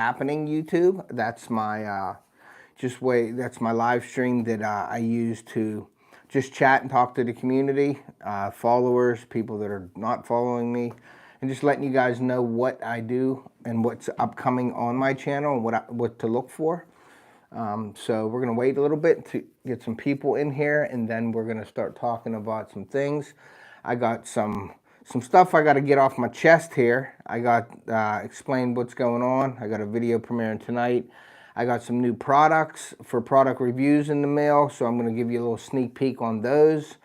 happening YouTube. That's my that's my live stream that I use to just chat and talk to the community, followers, people that are not following me, and just letting you guys know what I do and what's upcoming on my channel and what to look for. So we're gonna wait a little bit to get some people in here, and then we're gonna start talking about some things. I got some stuff I got to get off my chest here. I got explain what's going on. I got a video premiering tonight. I got some new products for product reviews in the mail, so I'm going to give you a little sneak peek on those.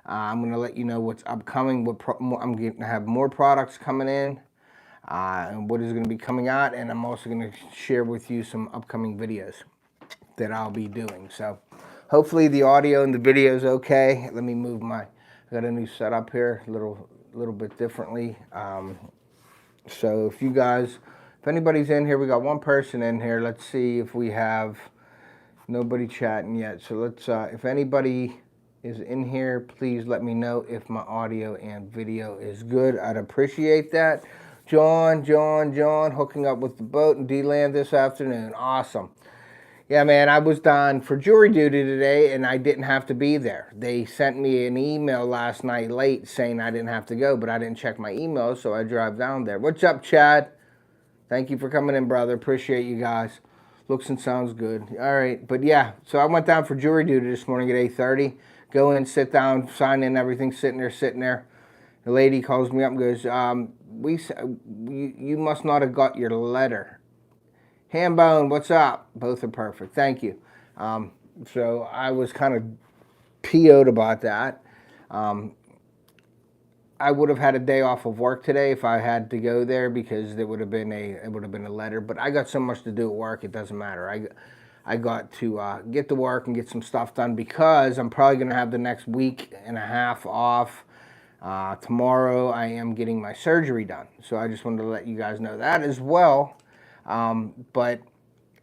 I'm going to let you know what's upcoming. I'm going to have more products coming in, and what is going to be coming out, and I'm also going to share with you some upcoming videos that I'll be doing. So hopefully the audio and the video is okay. Let me move I got a new setup here, a little bit differently. So if anybody's in here, we got one person in here. Let's see if we have nobody chatting yet. So let's, if anybody is in here, please let me know if my audio and video is good. I'd appreciate that. John, hooking up with the boat in D-Land this afternoon. Awesome. Yeah, man, I was done for jury duty today, and I didn't have to be there. They sent me an email last night late saying I didn't have to go, but I didn't check my email, so I drive down there. What's up, Chad? Thank you for coming in, brother. Appreciate you guys. Looks and sounds good. All right, but yeah, so I went down for jury duty this morning at 8:30. Go in, sit down, sign in, everything, sitting there. The lady calls me up and goes, you must not have got your letter. Hambone, what's up? Both are perfect. Thank you. So I was kind of PO'd about that. I would have had a day off of work today if I had to go there, because it would have been a letter. But I got so much to do at work, it doesn't matter. I got to get to work and get some stuff done, because I'm probably going to have the next week and a half off. Tomorrow I am getting my surgery done, so I just wanted to let you guys know that as well. But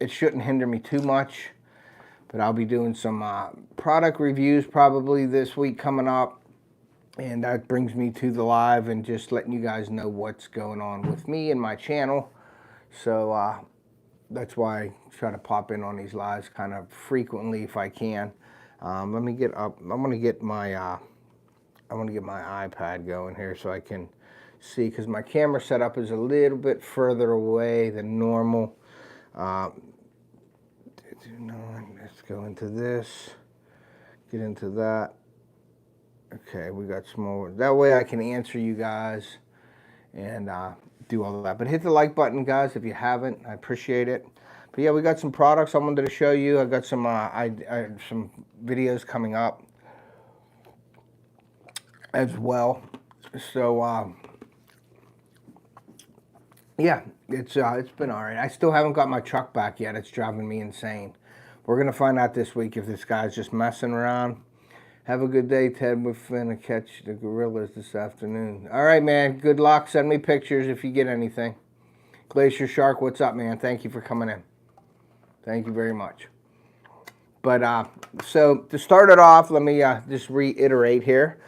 it shouldn't hinder me too much. But I'll be doing some product reviews probably this week coming up. And that brings me to the live and just letting you guys know what's going on with me and my channel. So that's why I try to pop in on these lives kind of frequently if I can. Let me get up. I want to get my iPad going here so I can see, because my camera setup is a little bit further away than normal. Let's go into this, get into that. Okay, we got some more. That way I can answer you guys and do all of that. But hit the like button, guys, if you haven't. I appreciate it. But yeah, we got some products I wanted to show you. I got some some videos coming up as well. So yeah, it's been all right. I still haven't got my truck back yet. It's driving me insane. We're gonna find out this week if this guy's just messing around. Have a good day, Ted. We're finna catch the gorillas this afternoon. All right, man. Good luck. Send me pictures if you get anything. Glacier Shark, what's up, man? Thank you for coming in. Thank you very much. But so to start it off, let me just reiterate here.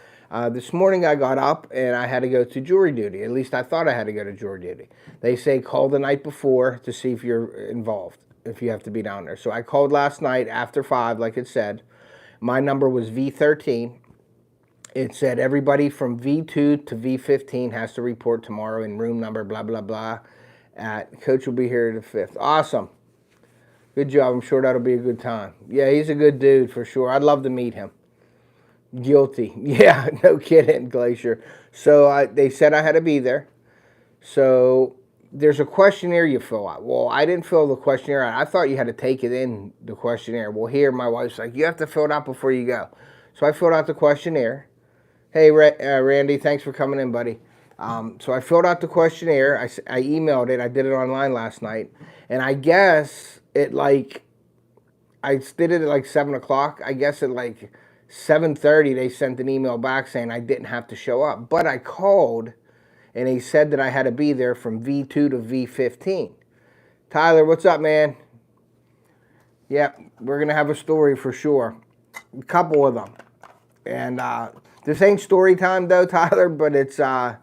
This morning I got up and I had to go to jury duty. At least I thought I had to go to jury duty. They say call the night before to see if you're involved, if you have to be down there. So I called last night after 5, like it said. My number was V13. It said everybody from V2 to V15 has to report tomorrow in room number blah, blah, blah. Coach will be here the 5th. Awesome. Good job. I'm sure that'll be a good time. Yeah, he's a good dude for sure. I'd love to meet him. Guilty. Yeah, no kidding, Glacier. So they said I had to be there. So there's a questionnaire you fill out. Well, I didn't fill the questionnaire out. I thought you had to take it in, the questionnaire. Well, here my wife's like, you have to fill it out before you go. So I filled out the questionnaire. Hey, Randy, thanks for coming in, buddy. So I filled out the questionnaire. I emailed it. I did it online last night. And I guess I did it at like 7 o'clock. I guess at like 7:30 they sent an email back saying I didn't have to show up. But I called and they said that I had to be there from V2 to V15. Tyler, what's up, man? Yeah, we're going to have a story for sure. A couple of them. And this ain't story time, though, Tyler, but I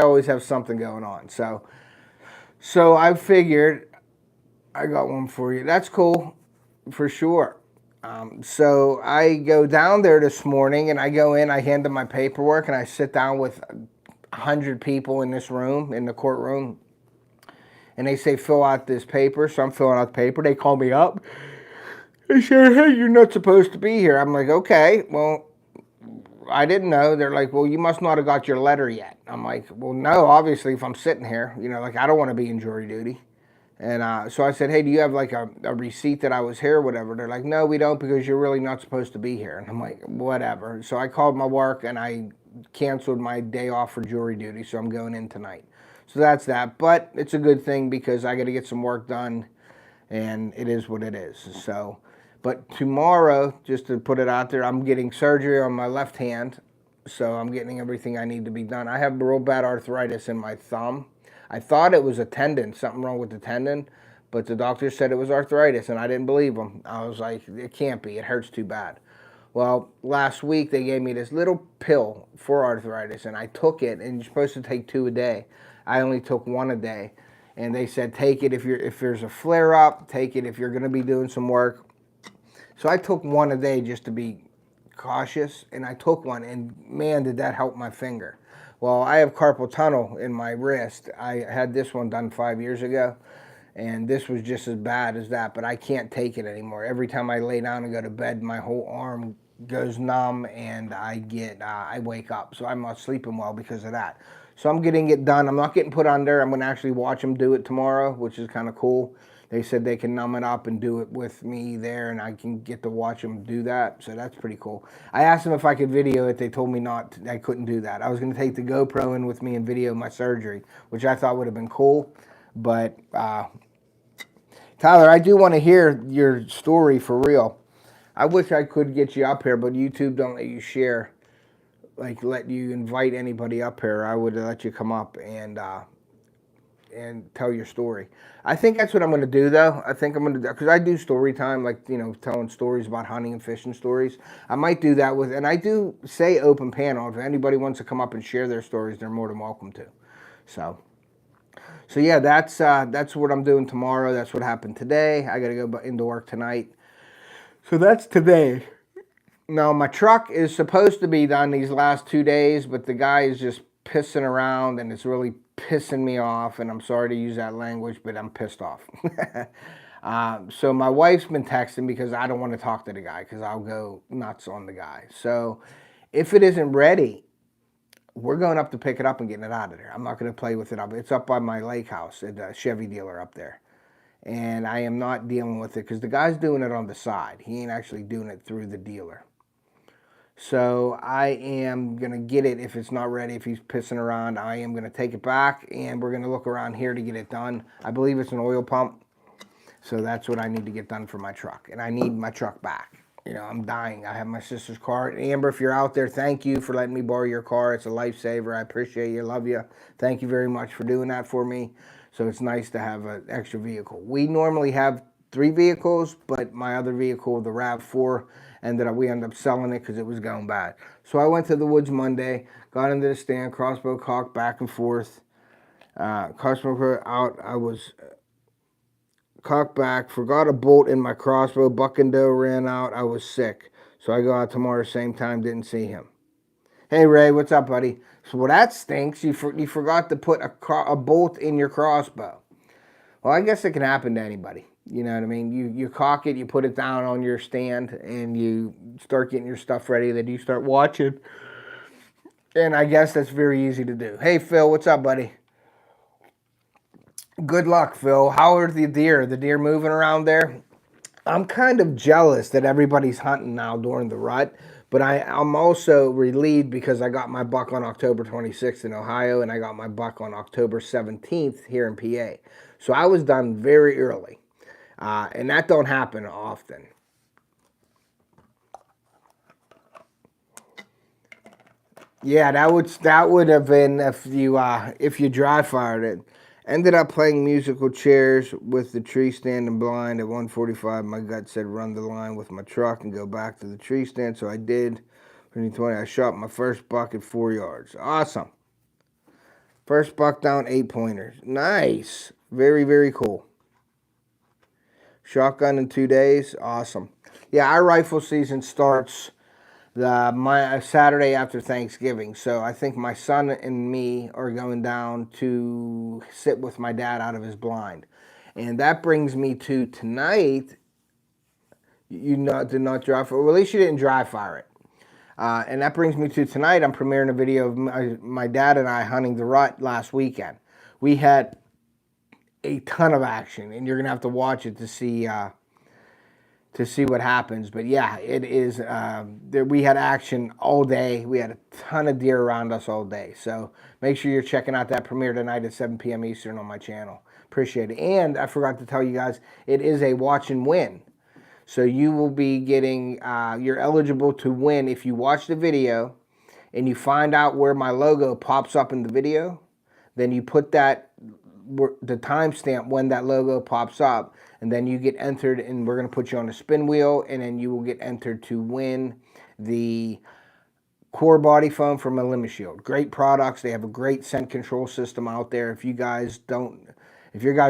always have something going on. So I figured I got one for you. That's cool, for sure. So I go down there this morning, and I go in, I hand them my paperwork, and I sit down with 100 people in this room, in the courtroom, and they say, fill out this paper. So I'm filling out the paper. They call me up. They say, hey, you're not supposed to be here. I'm like, okay, well, I didn't know. They're like, well, you must not have got your letter yet. I'm like, well, no, obviously, if I'm sitting here, like I don't want to be in jury duty. And so I said, hey, do you have like a receipt that I was here or whatever? They're like, no, we don't, because you're really not supposed to be here. And I'm like, whatever. So I called my work and I canceled my day off for jury duty. So I'm going in tonight. So that's that. But it's a good thing because I got to get some work done, and it is what it is. So, but tomorrow, just to put it out there, I'm getting surgery on my left hand. So I'm getting everything I need to be done. I have real bad arthritis in my thumb. I thought it was a tendon, something wrong with the tendon, but the doctor said it was arthritis, and I didn't believe him. I was like, it can't be. It hurts too bad. Well, last week they gave me this little pill for arthritis, and I took it, and you're supposed to take 2 a day. I only took 1 a day, and they said take it if there's a flare-up, take it if you're going to be doing some work. So I took 1 a day just to be cautious, and I took one, and man, did that help my finger. Well, I have carpal tunnel in my wrist. I had this one done 5 years ago, and this was just as bad as that, but I can't take it anymore. Every time I lay down and go to bed, my whole arm goes numb, and I wake up. So I'm not sleeping well because of that. So I'm getting it done. I'm not getting put under. I'm going to actually watch them do it tomorrow, which is kind of cool. They said they can numb it up and do it with me there, and I can get to watch them do that. So that's pretty cool. I asked them if I could video it. They told me not. I couldn't do that. I was going to take the GoPro in with me and video my surgery, which I thought would have been cool. But Tyler, I do want to hear your story for real. I wish I could get you up here, but YouTube don't let you share, like let you invite anybody up here. I would let you come up and tell your story. I think that's what I'm going to do, though. I think I'm going to do, because I do story time, like, telling stories about hunting and fishing stories. I might do that with, and I do say open panel. If anybody wants to come up and share their stories, they're more than welcome to. So yeah, that's what I'm doing tomorrow. That's what happened today. I got to go into work tonight. So that's today. Now, my truck is supposed to be done these last 2 days, but the guy is just pissing around, and it's really pissing me off, and I'm sorry to use that language, but I'm pissed off. So my wife's been texting because I don't want to talk to the guy because I'll go nuts on the guy. So if it isn't ready, we're going up to pick it up and getting it out of there. I'm not going to play with it up. It's up by my lake house at the Chevy dealer up there. And I am not dealing with it because the guy's doing it on the side. He ain't actually doing it through the dealer. So I am going to get it if it's not ready. If he's pissing around, I am going to take it back, and we're going to look around here to get it done. I believe it's an oil pump. So that's what I need to get done for my truck. And I need my truck back. I'm dying. I have my sister's car. Amber, if you're out there, thank you for letting me borrow your car. It's a lifesaver. I appreciate you. Love you. Thank you very much for doing that for me. So it's nice to have an extra vehicle. We normally have 3 vehicles, but my other vehicle, the RAV4, we ended up selling it because it was going bad. So I went to the woods Monday, got into the stand, crossbow cocked back and forth. Crossbow out, I was cocked back, forgot a bolt in my crossbow, buck and doe ran out, I was sick. So I go out tomorrow, same time, didn't see him. Hey Ray, what's up, buddy? So, well, that stinks. You forgot to put a bolt in your crossbow. Well, I guess it can happen to anybody. You know what I mean? You cock it, you put it down on your stand, and you start getting your stuff ready. Then you start watching. And I guess that's very easy to do. Hey, Phil, what's up, buddy? Good luck, Phil. How are the deer? The deer moving around there? I'm kind of jealous that everybody's hunting now during the rut. But I'm also relieved because I got my buck on October 26th in Ohio, and I got my buck on October 17th here in PA. So I was done very early. And that don't happen often. Yeah, that would have been if you dry fired it. Ended up playing musical chairs with the tree stand and blind at 1:45. My gut said run the line with my truck and go back to the tree stand, so I did. 2020, I shot my first buck at 4 yards. Awesome. First buck down, 8 pointers. Nice. Very, very cool. Shotgun in 2 days. Awesome. Yeah, our rifle season starts my Saturday after Thanksgiving. So I think my son and me are going down to sit with my dad out of his blind. And that brings me to tonight. Did not dry fire. Well, at least you didn't dry fire it. And that brings me to tonight. I'm premiering a video of my dad and I hunting the rut last weekend. We had a ton of action, and you're gonna have to watch it to see what happens. But yeah, it is. We had action all day. We had a ton of deer around us all day. So make sure you're checking out that premiere tonight at 7 p.m. Eastern on my channel. Appreciate it. And I forgot to tell you guys, it is a watch and win. So you will be getting, you're eligible to win if you watch the video and you find out where my logo pops up in the video. Then you put the timestamp when that logo pops up, and then you get entered, and we're going to put you on a spin wheel, and then you will get entered to win the core body foam from Shield. Great products. They have a great scent control system out there. If you're guys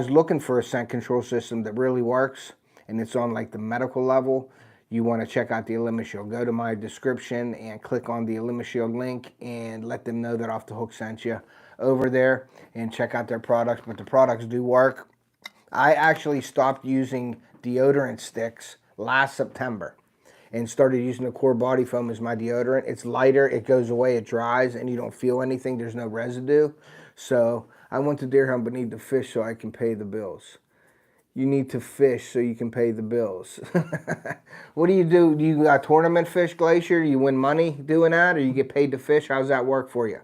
looking for a scent control system that really works, and it's on like the medical level, you want to check out the Shield. Go to my description and click on the Shield link and let them know that Off the Hook sent you over there, and check out their products. But the products do work. I actually stopped using deodorant sticks last September and started using the core body foam as my deodorant. It's lighter, it goes away, it dries, and you don't feel anything. There's no residue. So I went to deer hunt but need to fish so I can pay the bills. You need to fish so you can pay the bills. What do? Do you tournament fish, Glacier? Do you win money doing that, or you get paid to fish? How does that work for you?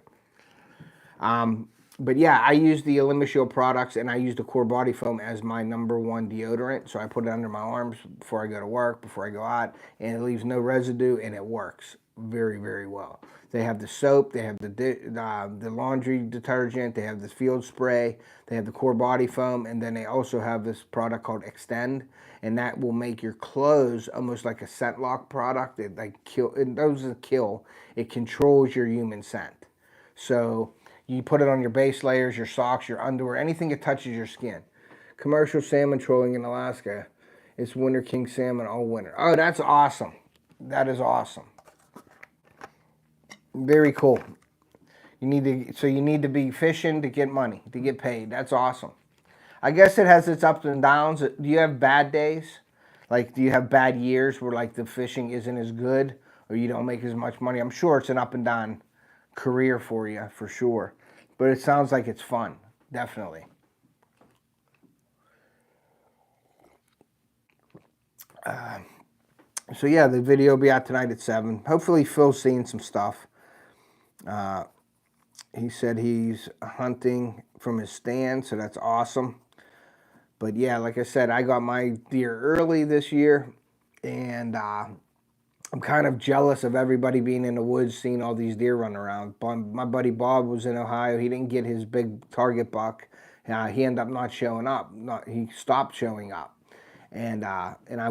But yeah, I use the Shield products, and I use the core body foam as my #1 deodorant. So I put it under my arms before I go to work, before I go out, and it leaves no residue, and it works very, very well. They have the soap, they have the laundry detergent, they have the field spray, they have the core body foam, and then they also have this product called Extend, and that will make your clothes almost like a scent lock product. It doesn't kill, it controls your human scent. So you put it on your base layers, your socks, your underwear, anything that touches your skin. Commercial salmon trolling in Alaska. It's winter king salmon all winter. Oh, that's awesome. That is awesome. Very cool. You need to be fishing to get money, to get paid. That's awesome. I guess it has its ups and downs. Do you have bad days? Like, do you have bad years where like the fishing isn't as good, or you don't make as much money? I'm sure it's an up and down career for you, for sure. But it sounds like it's fun, definitely. So yeah, the video will be out tonight at 7. Hopefully Phil's seeing some stuff. He said he's hunting from his stand, so that's awesome. But yeah, like I said, I got my deer early this year, and I'm kind of jealous of everybody being in the woods, seeing all these deer run around. My buddy Bob was in Ohio. He didn't get his big target buck. He ended up not showing up. He stopped showing up. And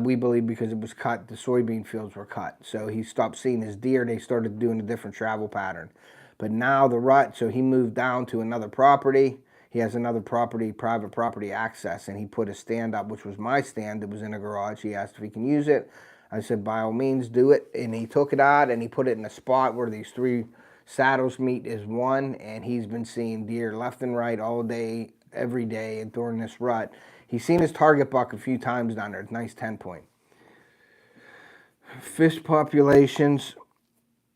we believe because it was cut, the soybean fields were cut. So he stopped seeing his deer. They started doing a different travel pattern. But now the rut, so he moved down to another property. He has another property, private property access, and he put a stand up, which was my stand that was in a garage. He asked if he can use it. I said, by all means, do it. And he took it out and he put it in a spot where these 3 saddles meet as one. And he's been seeing deer left and right all day, every day during this rut. He's seen his target buck a few times down there. It's a nice 10-point. Fish populations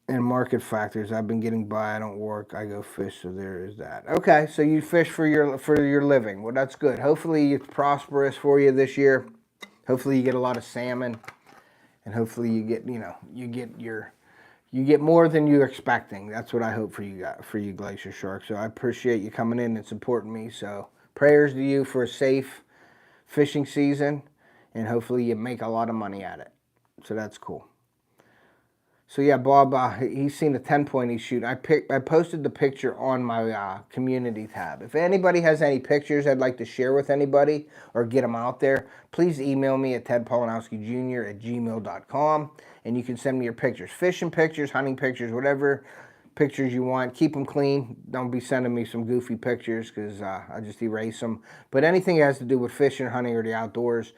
and market factors. I've been getting by. I don't work. I go fish, so there is that. Okay, so you fish for your living. Well, that's good. Hopefully it's prosperous for you this year. Hopefully you get a lot of salmon. And hopefully you get, you get more than you're expecting. That's what I hope for you Glacier Shark. So I appreciate you coming in and supporting me. So prayers to you for a safe fishing season, and hopefully you make a lot of money at it. So that's cool. So yeah, Bob, he's seen a 10-point he's shooting. I posted the picture on my community tab. If anybody has any pictures I'd like to share with anybody or get them out there, please email me at tedpolanowskijr@gmail.com, and you can send me your pictures. Fishing pictures, hunting pictures, whatever pictures you want. Keep them clean. Don't be sending me some goofy pictures because I just erase them. But anything that has to do with fishing, hunting, or the outdoors,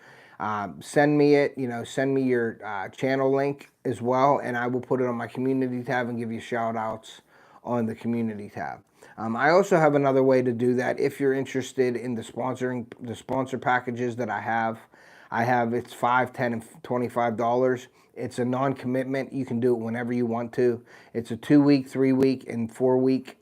send me it, send me your channel link as well, and I will put it on my community tab and give you shout outs on the community tab. I also have another way to do that if you're interested in the sponsor packages that I have. It's $5, $10, and $25. It's a non-commitment. You can do it whenever you want to. It's a 2-week, 3-week, and 4-week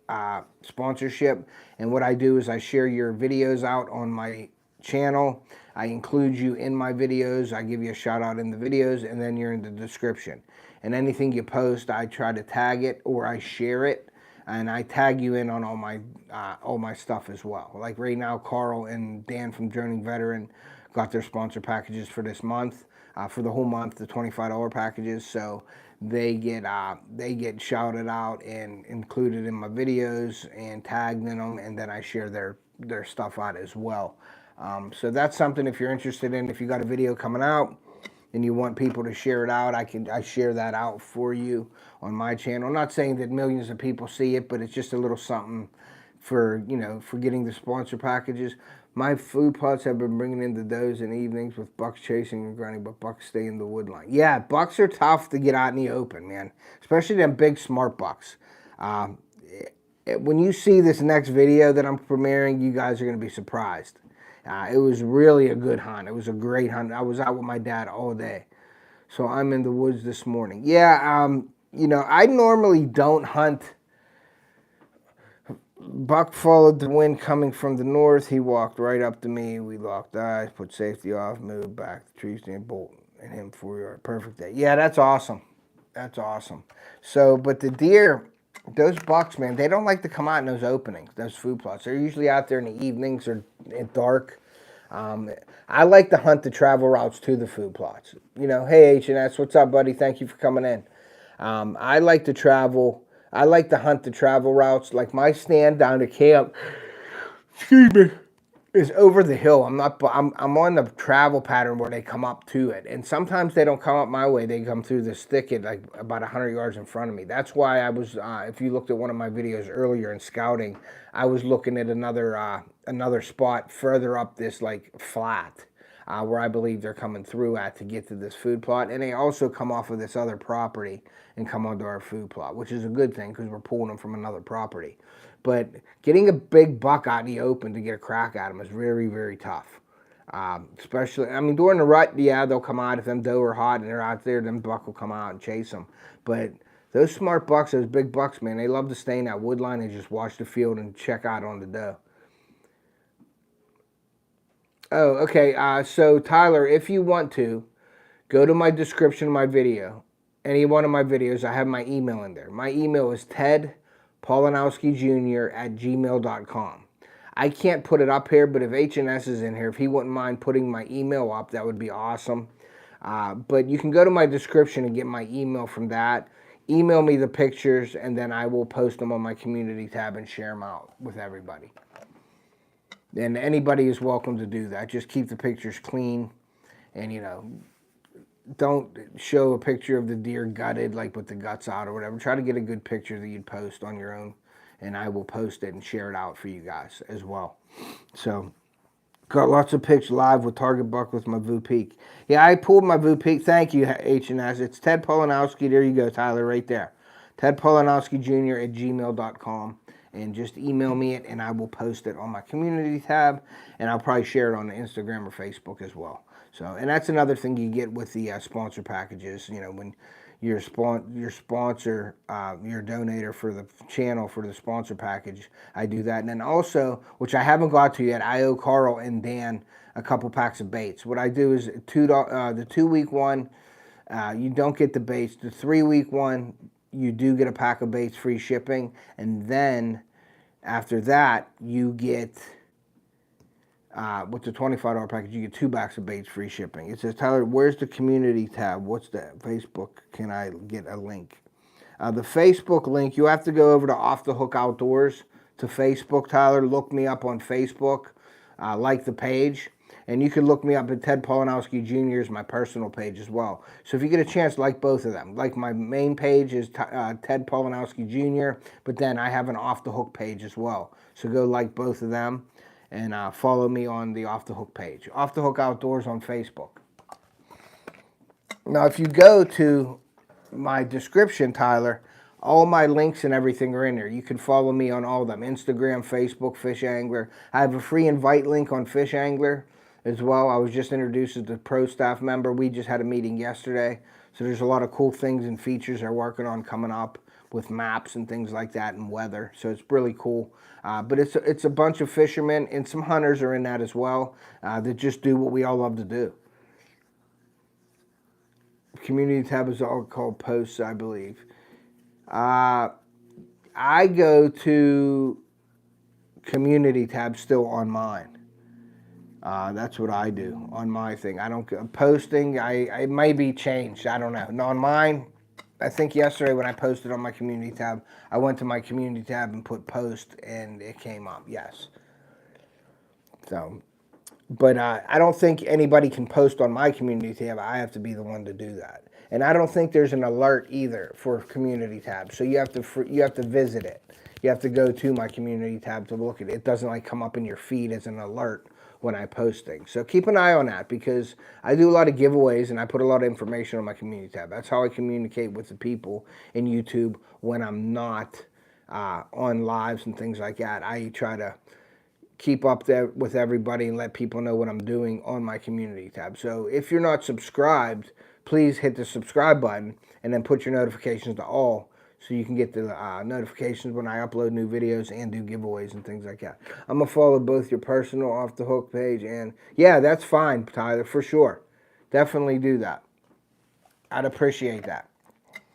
sponsorship. And what I do is I share your videos out on my channel. I include you in my videos. I give you a shout out in the videos, and then you're in the description. And anything you post, I try to tag it or I share it, and I tag you in on all my stuff as well. Like right now, Carl and Dan from Droning Veteran got their sponsor packages for this month, for the whole month, the $25 packages. So they get shouted out and included in my videos and tagged in them, and then I share their stuff out as well. So that's something if you're interested in. If you got a video coming out and you want people to share it out, I share that out for you on my channel. I'm not saying that millions of people see it, but it's just a little something for, for getting the sponsor packages. My food plots have been bringing in the does in evenings with bucks chasing and grunting, but bucks stay in the wood line. Yeah, bucks are tough to get out in the open, man, especially them big smart bucks. When you see this next video that I'm premiering, you guys are going to be surprised. It was really a good hunt. It was a great hunt. I was out with my dad all day. So I'm in the woods this morning. Yeah, I normally don't hunt. Buck followed the wind coming from the north. He walked right up to me. We locked eyes, put safety off, moved back. The trees stand bolt and him 4 yard. Perfect day. Yeah, that's awesome. That's awesome. So, but the deer, those bucks, man, they don't like to come out in those openings, those food plots. They're usually out there in the evenings or at dark. I like to hunt the travel routes to the food plots. Hey, H&S, what's up, buddy? Thank you for coming in. I like to hunt the travel routes. Like my stand down to camp, excuse me, is over the hill. I'm on the travel pattern where they come up to it. And sometimes they don't come up my way. They come through this thicket like about 100 yards in front of me. That's why I was, if you looked at one of my videos earlier in scouting, I was looking at another spot further up this like flat where I believe they're coming through at to get to this food plot. And they also come off of this other property and come onto our food plot, which is a good thing because we're pulling them from another property. But getting a big buck out in the open to get a crack at them is very, very tough. Especially, during the rut, yeah, they'll come out. If them doe are hot and they're out there, them buck will come out and chase them. But those smart bucks, those big bucks, man, they love to stay in that wood line and just watch the field and check out on the doe. Oh, okay. So, Tyler, if you want to, go to my description of my video. Any one of my videos, I have my email in there. My email is tedpolanowskijr@gmail.com. I can't put it up here, but if H&S is in here, if he wouldn't mind putting my email up, that would be awesome. But you can go to my description and get my email from that. Email me the pictures, and then I will post them on my community tab and share them out with everybody. And anybody is welcome to do that. Just keep the pictures clean and, don't show a picture of the deer gutted, like with the guts out or whatever. Try to get a good picture that you'd post on your own, and I will post it and share it out for you guys as well. So, got lots of pics live with target buck with my VU Peak. Yeah, I pulled my VU Peak. Thank you, H&S. It's Ted Polanowski. There you go, Tyler, right there. tedpolanowskijr@gmail.com. And just email me it, and I will post it on my community tab, and I'll probably share it on Instagram or Facebook as well. So, and that's another thing you get with the sponsor packages. When your sponsor, your donator for the channel for the sponsor package, I do that. And then also, which I haven't got to yet, I owe Carl and Dan a couple packs of baits. What I do is the 2-week one, you don't get the baits. The 3-week one, you do get a pack of baits, free shipping, and then after that you get with the $25 package you get 2 packs of baits, free shipping. It says, Tyler, where's the community tab? What's that? Facebook? Can I get a link? The Facebook link, you have to go over to Off the Hook Outdoors to Facebook, Tyler. Look me up on Facebook, like the page. And you can look me up at Ted Polanowski Jr.'s my personal page as well. So if you get a chance, like both of them. Like my main page is Ted Polanowski Jr., but then I have an Off the Hook page as well. So go like both of them and follow me on the Off the Hook page. Off the Hook Outdoors on Facebook. Now, if you go to my description, Tyler, all my links and everything are in there. You can follow me on all of them. Instagram, Facebook, FishAngler. I have a free invite link on FishAngler as well. I was just introduced as the pro staff member. We just had a meeting yesterday. So there's a lot of cool things and features they're working on coming up with maps and things like that and weather. So it's really cool. But it's a bunch of fishermen and some hunters are in that as well that just do what we all love to do. Community tab is all called posts, I believe. I go to community tab still on mine. That's what I do on my thing. I don't go posting. It may be changed. I don't know. And on mine, I think yesterday when I posted on my community tab, I went to my community tab and put post and it came up. Yes. So, but I don't think anybody can post on my community tab. I have to be the one to do that. And I don't think there's an alert either for community tab. So you have to visit it. You have to go to my community tab to look at it. It doesn't like come up in your feed as an alert when I post things. So keep an eye on that because I do a lot of giveaways and I put a lot of information on my community tab. That's how I communicate with the people in YouTube when I'm not on lives and things like that. I try to keep up there with everybody and let people know what I'm doing on my community tab. So if you're not subscribed, please hit the subscribe button and then put your notifications to all so you can get the notifications when I upload new videos and do giveaways and things like that. I'm going to follow both your personal Off the Hook page and, yeah, that's fine, Tyler, for sure. Definitely do that. I'd appreciate that.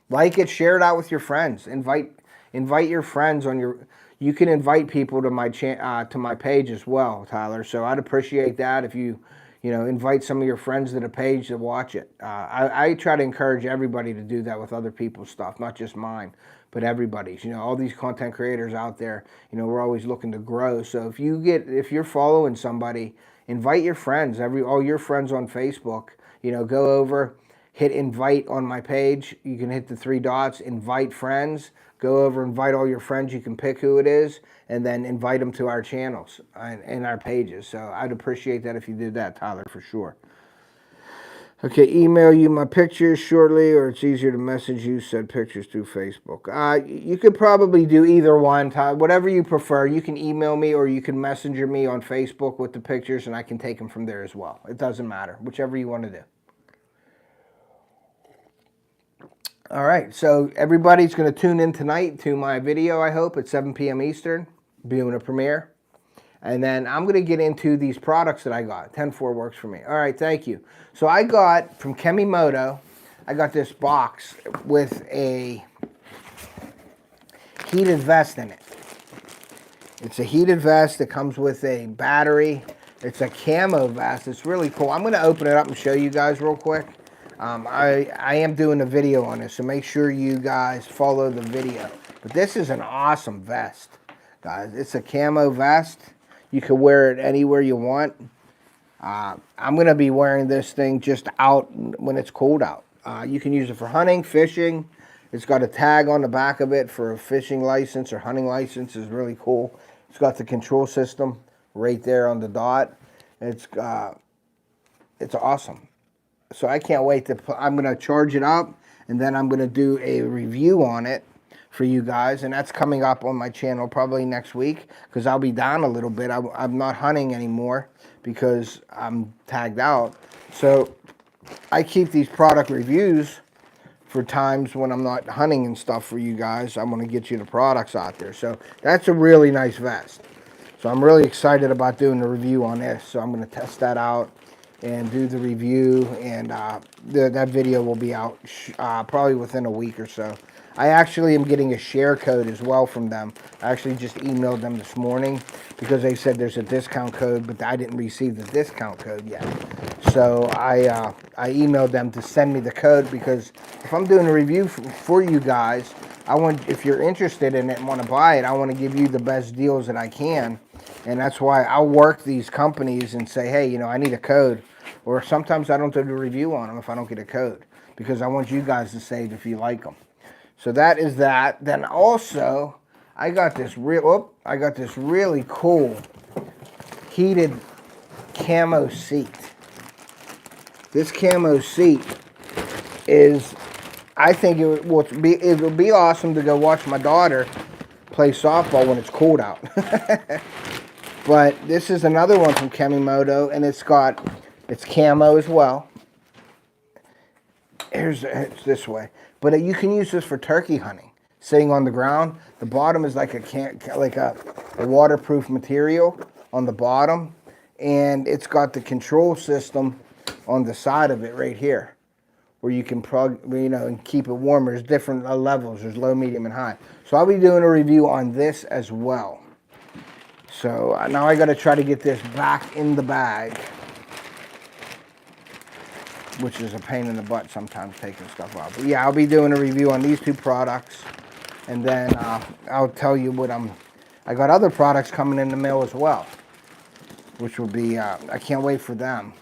Like it, share it out with your friends. Invite your friends on your... You can invite people to my page as well, Tyler. So I'd appreciate that if you invite some of your friends to the page to watch it. I try to encourage everybody to do that with other people's stuff, not just mine, but everybody's. All these content creators out there, we're always looking to grow. So if you're following somebody, invite your friends, all your friends on Facebook. Go over, hit invite on my page. You can hit the 3 dots, invite friends. Go over, invite all your friends. You can pick who it is, and then invite them to our channels and our pages. So I'd appreciate that if you did that, Tyler, for sure. Okay, email you my pictures shortly, or it's easier to message you, send pictures through Facebook. You could probably do either one, Tyler. Whatever you prefer. You can email me or you can messenger me on Facebook with the pictures, and I can take them from there as well. It doesn't matter, whichever you want to do. All right, so everybody's going to tune in tonight to my video, I hope, at 7 p.m. Eastern, doing a premiere. And then I'm going to get into these products that I got. 10-4 works for me. All right, thank you. So I got, from Kemimoto, I got this box with a heated vest in it. It's a heated vest that comes with a battery. It's a camo vest. It's really cool. I'm going to open it up and show you guys real quick. I am doing a video on this, so make sure you guys follow the video. But this is an awesome vest, guys. It's a camo vest. You can wear it anywhere you want. I'm going to be wearing this thing just out when it's cold out. You can use it for hunting, fishing. It's got a tag on the back of it for a fishing license or hunting license. It's really cool. It's got the control system right there on the dot. It's awesome. So I can't wait to I'm going to charge it up, and then I'm going to do a review on it for you guys, and that's coming up on my channel probably next week because I'll be down a little bit. I'm not hunting anymore because I'm tagged out. So I keep these product reviews for times when I'm not hunting and stuff for you guys. I'm going to get you the products out there. So that's a really nice vest. So I'm really excited about doing the review on this. So I'm going to test that out and do the review, and that video will be out probably within a week or so. I actually am getting a share code as well from them. I actually just emailed them this morning because they said there's a discount code, but I didn't receive the discount code yet. So I emailed them to send me the code because if I'm doing a review for you guys, if you're interested in it and want to buy it, I want to give you the best deals that I can. And that's why I'll work these companies and say, hey, I need a code. Or sometimes I don't do a review on them if I don't get a code, because I want you guys to save if you like them. So that is that. Then also, I got this really cool heated camo seat. This camo seat is I think it will be awesome to go watch my daughter play softball when it's cold out. But this is another one from Kemimoto, and it's camo as well. It's this way, but you can use this for turkey hunting. Sitting on the ground, the bottom is like a waterproof material on the bottom, and it's got the control system on the side of it right here, where you can plug, and keep it warm. There's different levels. There's low, medium, and high. So I'll be doing a review on this as well. So now I got to try to get this back in the bag, which is a pain in the butt sometimes taking stuff out. But yeah, I'll be doing a review on these two products, and then I'll tell you what I got other products coming in the mail as well, which will be, I can't wait for them.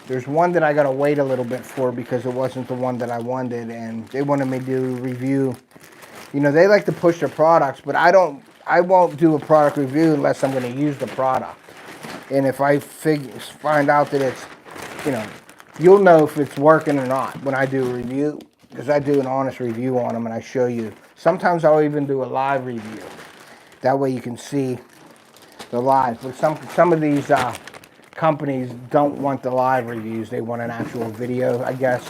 There's one that I got to wait a little bit for because it wasn't the one that I wanted, and they wanted me to do a review. They like to push their products, but I won't do a product review unless I'm going to use the product. And if I find out that it's, you'll know if it's working or not when I do a review, because I do an honest review on them and I show you. Sometimes I'll even do a live review. That way you can see the live. But some of these companies don't want the live reviews. They want an actual video, I guess.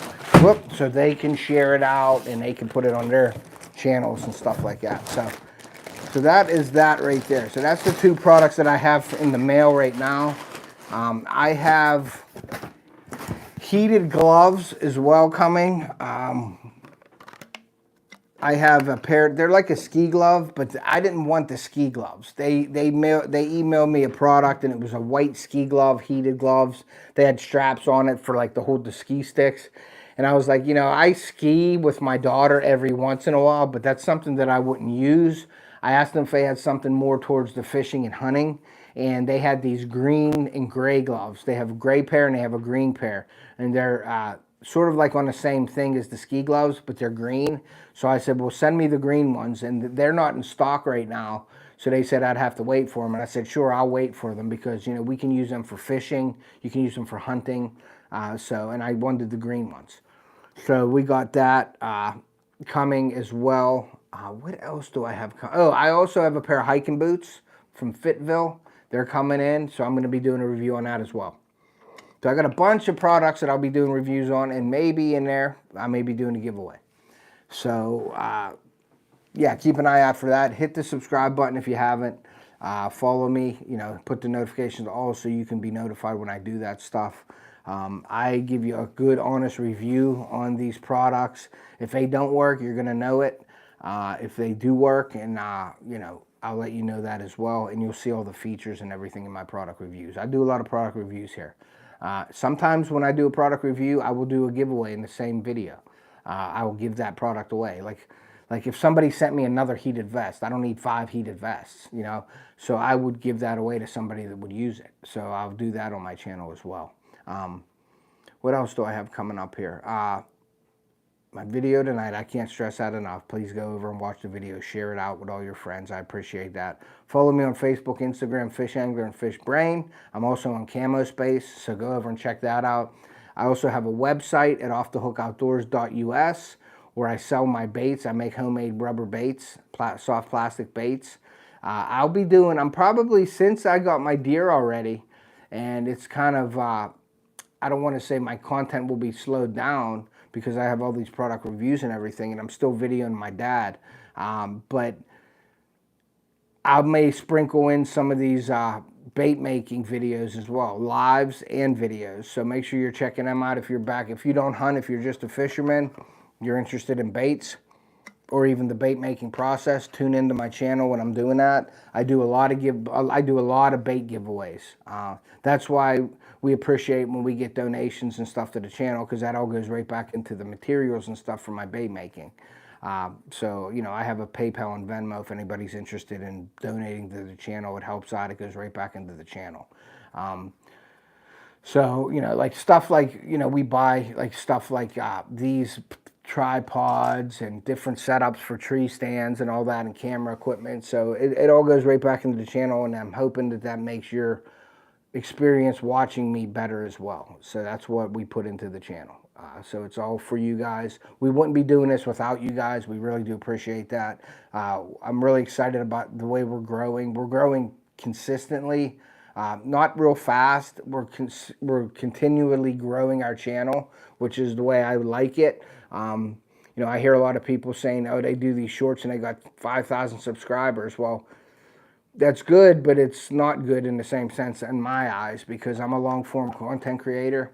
So they can share it out and they can put it on their channels and stuff like that. So that is that right there. So that's the two products that I have in the mail right now. I have heated gloves as well coming. I have a pair, they're like a ski glove, but I didn't want the ski gloves. They emailed me a product and it was a white ski glove, heated gloves. They had straps on it for like to hold the ski sticks. And I was like, I ski with my daughter every once in a while, but that's something that I wouldn't use. I asked them if they had something more towards the fishing and hunting, and they had these green and gray gloves. They have a gray pair and they have a green pair, and they're sort of like on the same thing as the ski gloves, but they're green. So I said, well, send me the green ones, and they're not in stock right now. So they said I'd have to wait for them, and I said, sure, I'll wait for them because, we can use them for fishing. You can use them for hunting. And I wanted the green ones. So we got that coming as well. What else do I have? I also have a pair of hiking boots from Fitville. They're coming in, so I'm going to be doing a review on that as well. So I got a bunch of products that I'll be doing reviews on, and maybe in there, I may be doing a giveaway. So, yeah, keep an eye out for that. Hit the subscribe button if you haven't. Follow me, put the notifications all so you can be notified when I do that stuff. I give you a good, honest review on these products. If they don't work, you're going to know it. If they do work, and, I'll let you know that as well, and you'll see all the features and everything in my product reviews. I do a lot of product reviews here. Sometimes when I do a product review, I will do a giveaway in the same video. I will give that product away. Like if somebody sent me another heated vest, I don't need 5 heated vests, so I would give that away to somebody that would use it. So I'll do that on my channel as well. What else do I have coming up here? My video tonight, I can't stress that enough. Please go over and watch the video. Share it out with all your friends. I appreciate that. Follow me on Facebook, Instagram, FishAngler, and FishBrain. I'm also on Camo Space, so go over and check that out. I also have a website at OFFTHEHOOKOUTDOORS where I sell my baits. I make homemade rubber baits, soft plastic baits. I'm probably, since I got my deer already, and it's kind of, I don't want to say my content will be slowed down, because I have all these product reviews and everything, and I'm still videoing my dad. But I may sprinkle in some of these bait making videos as well, lives and videos. So make sure you're checking them out if you're back. If you don't hunt, if you're just a fisherman, you're interested in baits or even the bait making process, tune into my channel when I'm doing that. I do a lot of bait giveaways. That's why we appreciate when we get donations and stuff to the channel, because that all goes right back into the materials and stuff for my bait making. So, I have a PayPal and Venmo if anybody's interested in donating to the channel. It helps out. It goes right back into the channel. So, like stuff like, we buy like stuff like these tripods and different setups for tree stands and all that, and camera equipment. So it all goes right back into the channel, and I'm hoping that makes your experience watching me better as well. So that's what we put into the channel. So it's all for you guys. We wouldn't be doing this without you guys. We really do appreciate that. I'm really excited about the way we're growing. We're growing consistently, not real fast. We're continually growing our channel, which is the way I like it. You know, I hear a lot of people saying, oh, they do these shorts and they got 5,000 subscribers. Well, that's good, but it's not good in the same sense in my eyes, because I'm a long form content creator.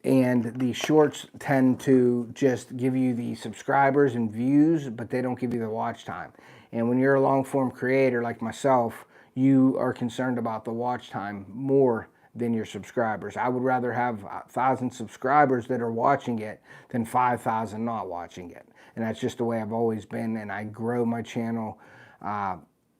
And the shorts tend to just give you the subscribers and views, but they don't give you the watch time. And when you're a long form creator like myself, you are concerned about the watch time more than your subscribers. I would rather have 1,000 subscribers that are watching it than 5,000 not watching it. And that's just the way I've always been. And I grow my channel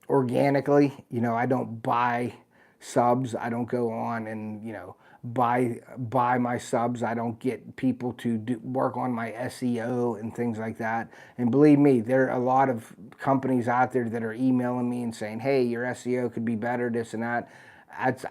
organically. You know, I don't buy subs. I don't go on and, you know, buy my subs. I don't get people to work on my SEO and things like that. And believe me, there are a lot of companies out there that are emailing me and saying, hey, your SEO could be better, this and that.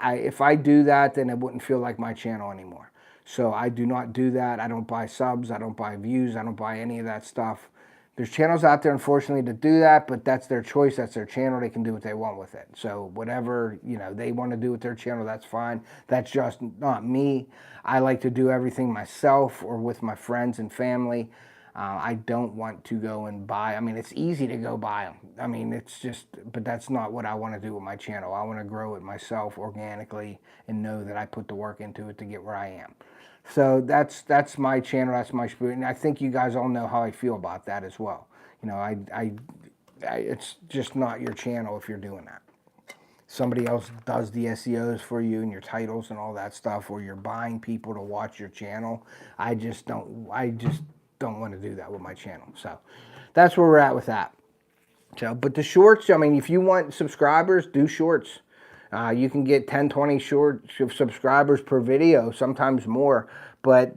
If I do that, then it wouldn't feel like my channel anymore. So I do not do that. I don't buy subs. I don't buy views. I don't buy any of that stuff. There's channels out there, unfortunately, to do that, but that's their choice. That's their channel. They can do what they want with it. So whatever, you know, they want to do with their channel, that's fine. That's just not me. I like to do everything myself or with my friends and family. I don't want to go and buy. I mean, it's easy to go buy them. I mean, it's just, but that's not what I want to do with my channel. I want to grow it myself organically and know that I put the work into it to get where I am. So that's my channel, that's my spirit, and I think you guys all know how I feel about that as well. You know, it's just not your channel if you're doing that. Somebody else does the SEOs for you and your titles and all that stuff, or you're buying people to watch your channel. I just don't want to do that with my channel. So that's where we're at with that. So, but the shorts, I mean, if you want subscribers, do shorts. You can get 10, 20 short subscribers per video, sometimes more, but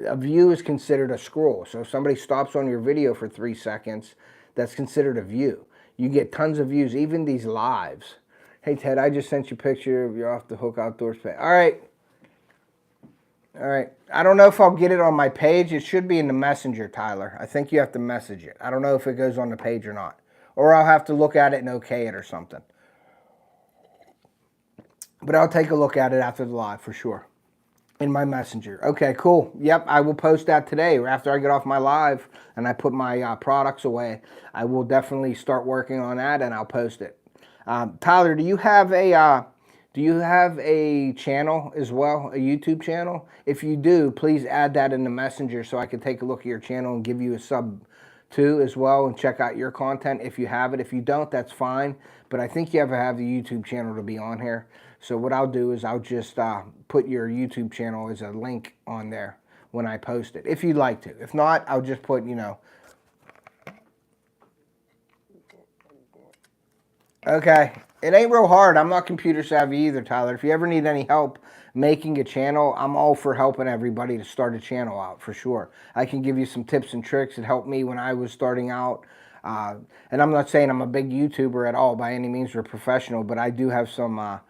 a view is considered a scroll. So if somebody stops on your video for 3 seconds, that's considered a view. You get tons of views, even these lives. Hey, Ted, I just sent you a picture of your Off the Hook Outdoors page. All right. All right. I don't know if I'll get it on my page. It should be in the messenger, Tyler. I think you have to message it. I don't know if it goes on the page or not. Or I'll have to look at it and okay it or something. But I'll take a look at it after the live for sure. In my messenger. Okay, cool. Yep, I will post that today. After I get off my live and I put my products away, I will definitely start working on that and I'll post it. Tyler, do you have a channel as well, a YouTube channel? If you do, please add that in the messenger so I can take a look at your channel and give you a sub too as well and check out your content if you have it. If you don't, that's fine. But I think you have to have the YouTube channel to be on here. So what I'll do is I'll just put your YouTube channel as a link on there when I post it, if you'd like to. If not, I'll just put, you know. Okay, it ain't real hard. I'm not computer savvy either, Tyler. If you ever need any help making a channel, I'm all for helping everybody to start a channel out, for sure. I can give you some tips and tricks that helped me when I was starting out. And I'm not saying I'm a big YouTuber at all by any means or professional, but I do have some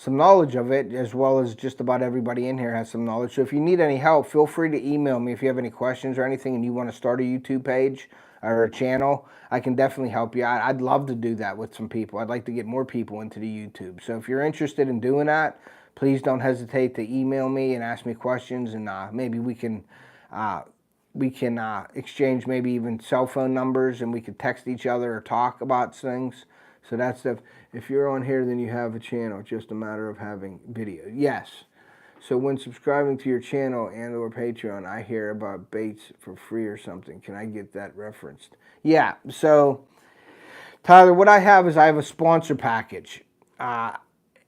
knowledge of it, as well as just about everybody in here has some knowledge. So if you need any help, feel free to email me if you have any questions or anything and you want to start a YouTube page or a channel. I can definitely help you out. I'd love to do that with some people. I'd like to get more people into the YouTube. So if you're interested in doing that, please don't hesitate to email me and ask me questions, and maybe we can exchange maybe even cell phone numbers, and we could text each other or talk about things. So that's stuff. If you're on here, then you have a channel. It's just a matter of having video. Yes. So when subscribing to your channel and or Patreon, I hear about baits for free or something. Can I get that referenced? Yeah. So, Tyler, what I have is I have a sponsor package. And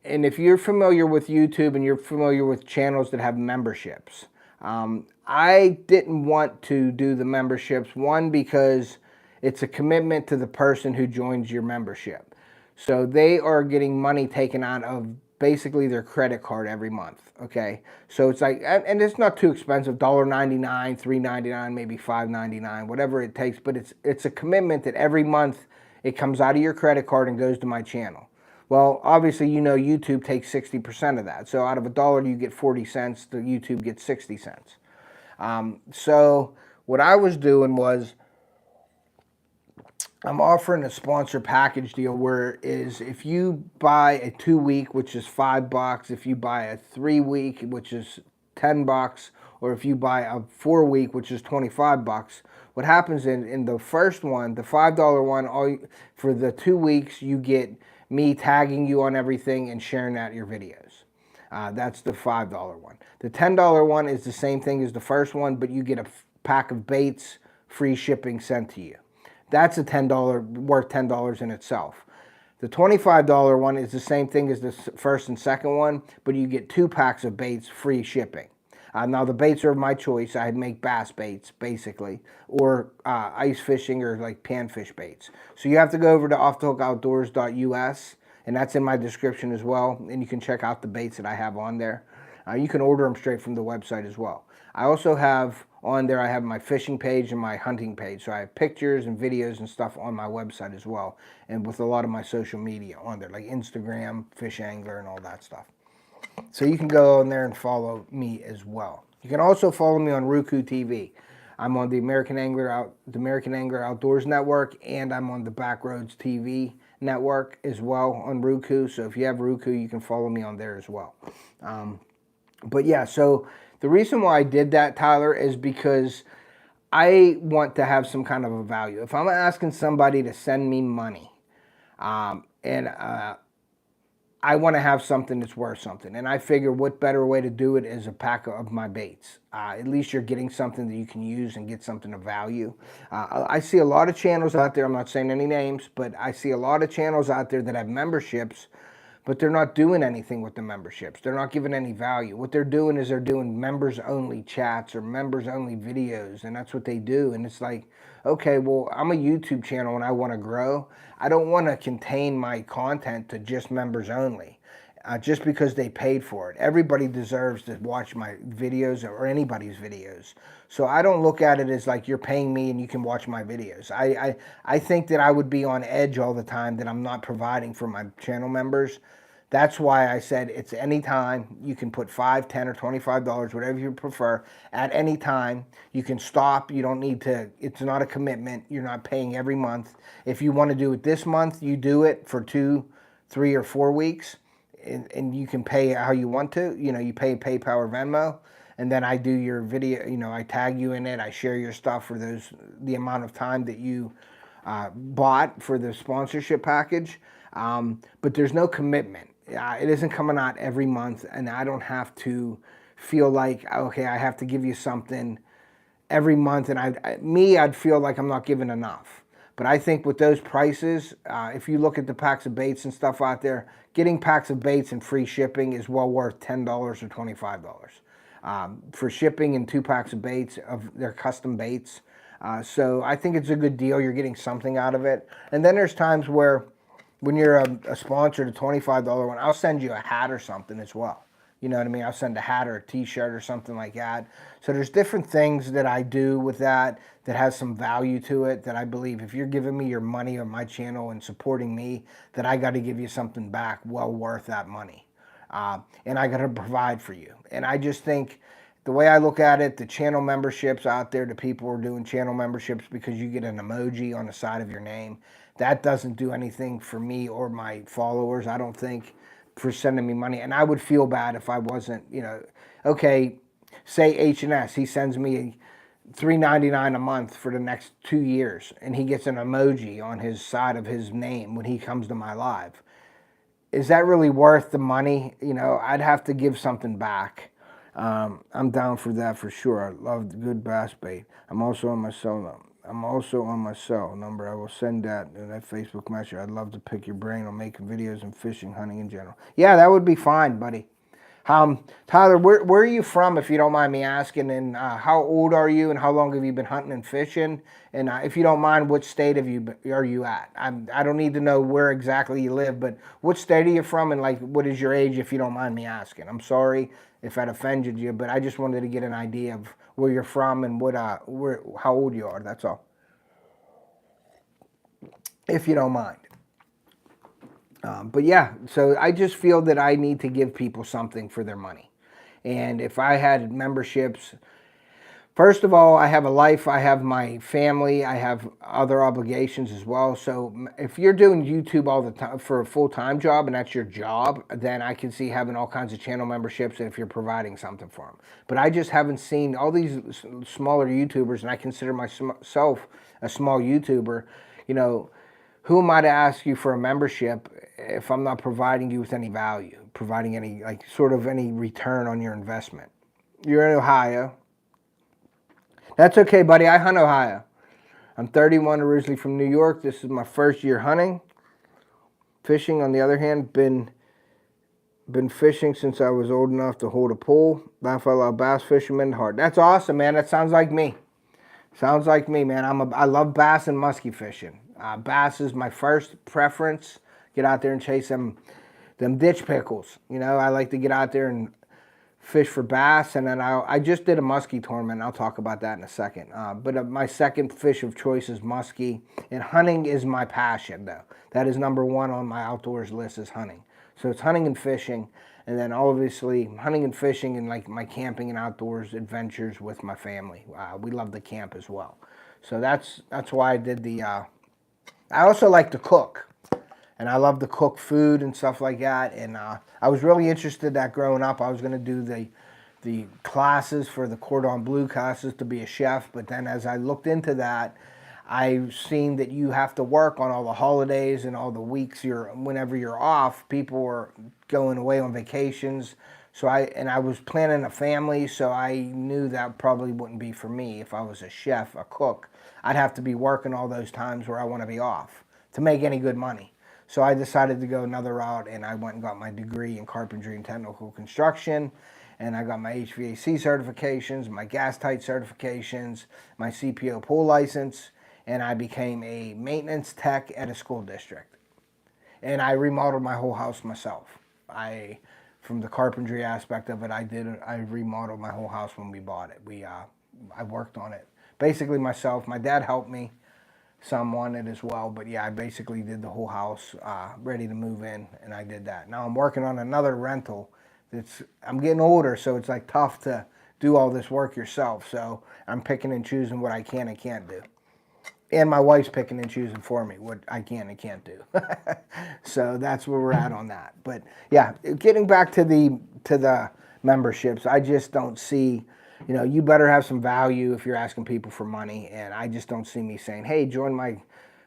if you're familiar with YouTube and you're familiar with channels that have memberships, I didn't want to do the memberships. One, because it's a commitment to the person who joins your membership. So they are getting money taken out of basically their credit card every month, okay? So it's like, and it's not too expensive, $1.99, $3.99, maybe $5.99, whatever it takes, but it's a commitment that every month it comes out of your credit card and goes to my channel. Well, obviously, you know, YouTube takes 60% of that. So out of $1, you get 40 cents. The YouTube gets 60 cents. So what I was doing was I'm offering a sponsor package deal where is if you buy a 2-week, which is $5, if you buy a 3-week, which is $10, or if you buy a 4-week, which is $25, what happens in the first one, the $5 one, for the 2 weeks, you get me tagging you on everything and sharing that in your videos. That's the $5 one. The $10 one is the same thing as the first one, but you get a pack of baits, free shipping sent to you. That's a $10 worth $10 in itself. The $25 one is the same thing as the first and second one, but you get 2 packs of baits, free shipping. Now the baits are of my choice. I make bass baits basically, or ice fishing or like panfish baits. So you have to go over to OFFTHEHOOKOUTDOORS.us, and that's in my description as well. And you can check out the baits that I have on there. You can order them straight from the website as well. I also have on there, I have my fishing page and my hunting page. So I have pictures and videos and stuff on my website as well. And with a lot of my social media on there, like Instagram, FishAngler, and all that stuff. So you can go on there and follow me as well. You can also follow me on RUKU TV. I'm on the American Angler Outdoors Network, and I'm on the Backroads TV network as well on RUKU. So if you have RUKU, you can follow me on there as well. But yeah, so the reason why I did that, Tyler, is because I want to have some kind of a value. If I'm asking somebody to send me money, and I want to have something that's worth something. And I figure what better way to do it is a pack of my baits. At least you're getting something that you can use and get something of value. I see a lot of channels out there, I'm not saying any names, but I see a lot of channels out there that have memberships, but they're not doing anything with the memberships. They're not giving any value. What they're doing is they're doing members-only chats or members-only videos, and that's what they do. And it's like, okay, well, I'm a YouTube channel and I want to grow. I don't want to contain my content to just members only, just because they paid for it. Everybody deserves to watch my videos or anybody's videos. So I don't look at it as like you're paying me and you can watch my videos. I think that I would be on edge all the time that I'm not providing for my channel members. That's why I said it's any time. You can put $5, $10, or $25, whatever you prefer, at any time. You can stop. You don't need to. It's not a commitment. You're not paying every month. If you want to do it this month, you do it for 2, 3, or 4 weeks, and you can pay how you want to. You know, you pay PayPal or Venmo, and then I do your video. You know, I tag you in it. I share your stuff for the amount of time that you bought for the sponsorship package. But there's no commitment. It isn't coming out every month, and I don't have to feel like, okay, I have to give you something every month, and I'd feel like I'm not giving enough. But I think with those prices, if you look at the packs of baits and stuff out there, getting packs of baits and free shipping is well worth $10 or $25 for shipping and 2 packs of baits of their custom baits. So I think it's a good deal. You're getting something out of it. And then there's times where when you're a sponsor, the $25 one, I'll send you a hat or something as well. You know what I mean? I'll send a hat or a t-shirt or something like that. So there's different things that I do with that has some value to it, that I believe if you're giving me your money on my channel and supporting me, that I got to give you something back well worth that money. And I got to provide for you. And I just think the way I look at it, the channel memberships out there, the people are doing channel memberships because you get an emoji on the side of your name. That doesn't do anything for me or my followers, I don't think, for sending me money. And I would feel bad if I wasn't, you know, okay, say H&S, he sends me $3.99 a month for the next 2 years, and he gets an emoji on his side of his name when he comes to my live. Is that really worth the money? You know, I'd have to give something back. I'm down for that for sure. I love the good bass bait. I'm also on my cell number. I will send that in that Facebook Messenger. I'd love to pick your brain on making videos and fishing, hunting in general. Yeah, that would be fine, buddy. Tyler, where are you from, if you don't mind me asking? And how old are you, and how long have you been hunting and fishing? And if you don't mind, what state are you at? I don't need to know where exactly you live, but what state are you from, and like what is your age, if you don't mind me asking? I'm sorry if I'd offended you, but I just wanted to get an idea of where you're from and how old you are. That's all, if you don't mind. But yeah, so I just feel that I need to give people something for their money. And if I had memberships, first of all, I have a life, I have my family, I have other obligations as well. So if you're doing YouTube all the time for a full-time job and that's your job, then I can see having all kinds of channel memberships if you're providing something for them. But I just haven't seen all these smaller YouTubers, and I consider myself a small YouTuber. You know, who am I to ask you for a membership if I'm not providing you with any value, providing any, like, sort of any return on your investment? You're in Ohio. That's okay, buddy. I hunt Ohio. I'm 31, originally from New York. This is my first year hunting. Fishing, on the other hand, been fishing since I was old enough to hold a pole. Laugh Out Loud bass fisherman hard. That's awesome, man. That sounds like me. Sounds like me, man. I love bass and musky fishing. Bass is my first preference. Get out there and chase them ditch pickles. You know, I like to get out there and fish for bass, and then I just did a muskie tournament. I'll talk about that in a second. But my second fish of choice is muskie, and hunting is my passion, though. That is number one on my outdoors list, is hunting. So it's hunting and fishing, and then obviously hunting and fishing and like my camping and outdoors adventures with my family. We love to camp as well. So that's why I did the. I also like to cook. And I love to cook food and stuff like that. And I was really interested that growing up I was going to do the classes for the Cordon Bleu classes to be a chef. But then as I looked into that, I've seen that you have to work on all the holidays and all the weeks whenever you're off. People were going away on vacations. So I was planning a family, so I knew that probably wouldn't be for me if I was a chef, a cook. I'd have to be working all those times where I want to be off to make any good money. So I decided to go another route, and I went and got my degree in carpentry and technical construction, and I got my HVAC certifications, my gas tight certifications, my CPO pool license, and I became a maintenance tech at a school district. And I remodeled my whole house myself. From the carpentry aspect of it, I remodeled my whole house when we bought it. I worked on it basically myself. My dad helped me some on it as well, but yeah, I basically did the whole house ready to move in, and I did that. Now I'm working on another rental. I'm getting older, so it's like tough to do all this work yourself. So I'm picking and choosing what I can and can't do, and my wife's picking and choosing for me what I can and can't do. So that's where we're at on that. But yeah, getting back to the memberships, I just don't see. You know, you better have some value if you're asking people for money, and I just don't see me saying, hey, join my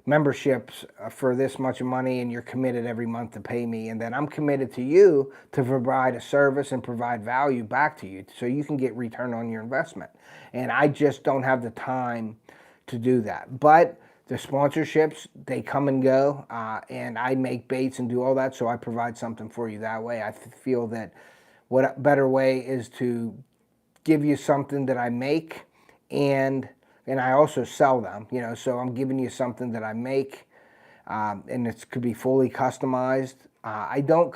memberships for this much money, and you're committed every month to pay me, and then I'm committed to you to provide a service and provide value back to you so you can get return on your investment. And I just don't have the time to do that. But the sponsorships, they come and go, and I make baits and do all that, so I provide something for you that way. I feel that what better way is to give you something that I make, and I also sell them, you know, so I'm giving you something that I make, and it could be fully customized. I don't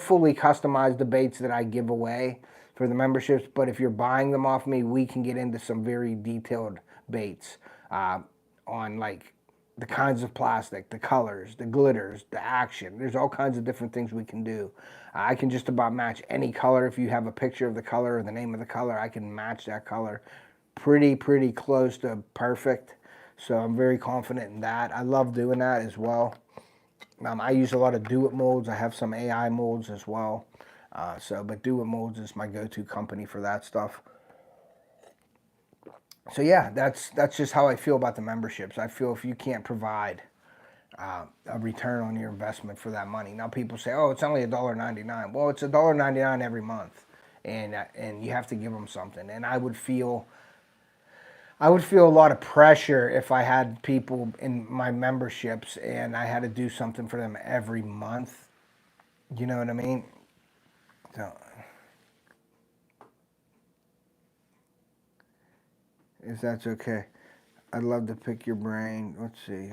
fully customize the baits that I give away for the memberships, but if you're buying them off me, we can get into some very detailed baits on like the kinds of plastic, the colors, the glitters, the action. There's all kinds of different things we can do. I can just about match any color. If you have a picture of the color or the name of the color, I can match that color pretty close to perfect. So I'm very confident in that. I love doing that as well. I use a lot of Do It molds. I have some AI molds as well. But Do It molds is my go-to company for that stuff. So yeah, that's just how I feel about the memberships. I feel if you can't provide a return on your investment for that money. Now people say, oh, it's only $1.99. Well, it's $1.99 every month, and you have to give them something. And I would feel a lot of pressure if I had people in my memberships and I had to do something for them every month. You know what I mean? So, if that's okay, I'd love to pick your brain. Let's see.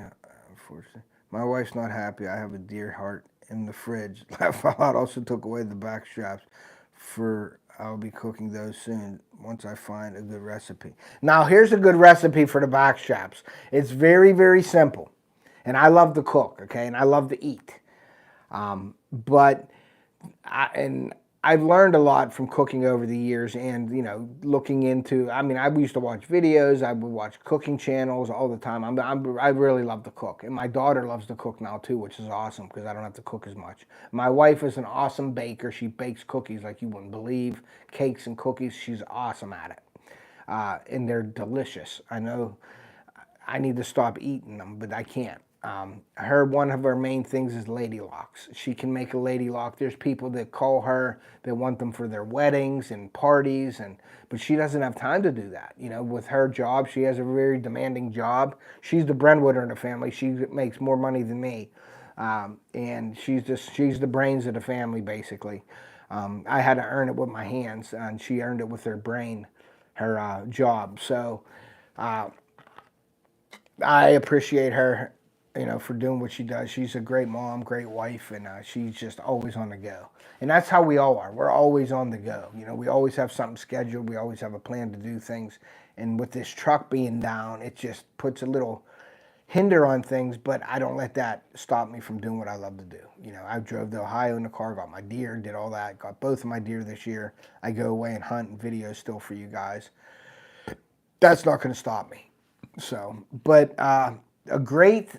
Unfortunately, my wife's not happy. I have a deer heart in the fridge. Laugh Out Loud also took away the back straps I'll be cooking those soon once I find a good recipe. Now, here's a good recipe for the back straps. It's very simple. And I love to cook, okay? And I love to eat. But I've learned a lot from cooking over the years, and looking into. I mean, I used to watch videos. I would watch cooking channels all the time. I really love to cook, and my daughter loves to cook now too, which is awesome because I don't have to cook as much. My wife is an awesome baker. She bakes cookies like you wouldn't believe, cakes and cookies. She's awesome at it, and they're delicious. I know I need to stop eating them, but I can't. One of her main things is lady locks. She can make a lady lock. There's people that call her, they want them for their weddings and parties, but she doesn't have time to do that. With her job, she has a very demanding job. She's the breadwinner in the family. She makes more money than me, and she's the brains of the family basically. I had to earn it with my hands, and she earned it with her brain, her job. So I appreciate her, for doing what she does. She's a great mom, great wife, and she's just always on the go. And that's how we all are. We're always on the go. We always have something scheduled. We always have a plan to do things. And with this truck being down, it just puts a little hinder on things, but I don't let that stop me from doing what I love to do. I drove to Ohio in the car, got my deer, did all that, got both of my deer this year. I go away and hunt and video still for you guys. That's not going to stop me. So, but a great,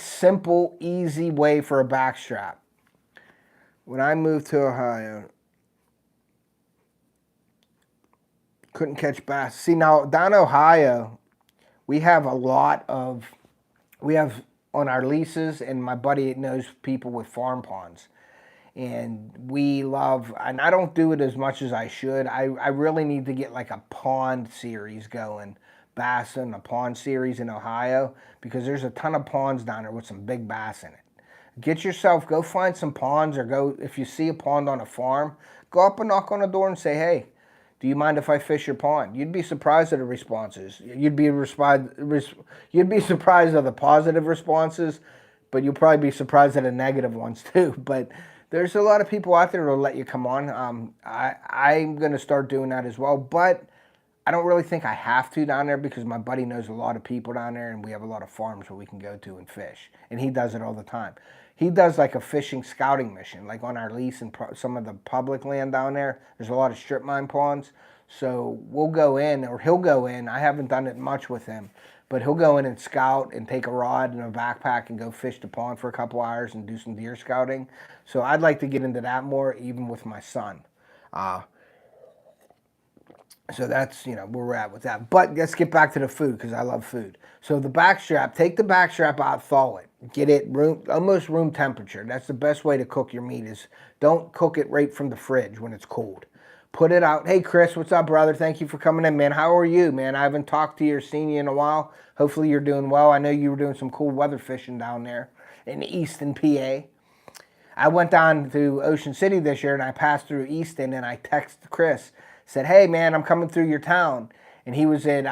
simple, easy way for a backstrap. When I moved to Ohio, couldn't catch bass. See, now down Ohio, we have on our leases, and my buddy knows people with farm ponds. And and I don't do it as much as I should. I really need to get like a pond series going. Bass in a pond series in Ohio, because there's a ton of ponds down there with some big bass in it. Go find some ponds, or if you see a pond on a farm, go up and knock on the door and say, hey, do you mind if I fish your pond? You'd be surprised at the responses. You'd be surprised at the positive responses, but you'll probably be surprised at the negative ones too. But there's a lot of people out there that'll let you come on. I'm going to start doing that as well, but I don't really think I have to down there, because my buddy knows a lot of people down there, and we have a lot of farms where we can go to and fish. And he does it all the time. He does like a fishing scouting mission, like on our lease and some of the public land down there. There's a lot of strip mine ponds. So we'll go in, or he'll go in. I haven't done it much with him, but he'll go in and scout and take a rod and a backpack and go fish the pond for a couple hours and do some deer scouting. So I'd like to get into that more, even with my son. So that's, where we're at with that. But let's get back to the food, because I love food. So the backstrap, take the backstrap out, thaw it. Get it almost room temperature. That's the best way to cook your meat, is don't cook it right from the fridge when it's cold. Put it out. Hey, Chris, what's up, brother? Thank you for coming in, man. How are you, man? I haven't talked to you or seen you in a while. Hopefully you're doing well. I know you were doing some cool weather fishing down there in Easton, PA. I went down to Ocean City this year, and I passed through Easton, and I texted Chris. Said, hey, man, I'm coming through your town. And he was at,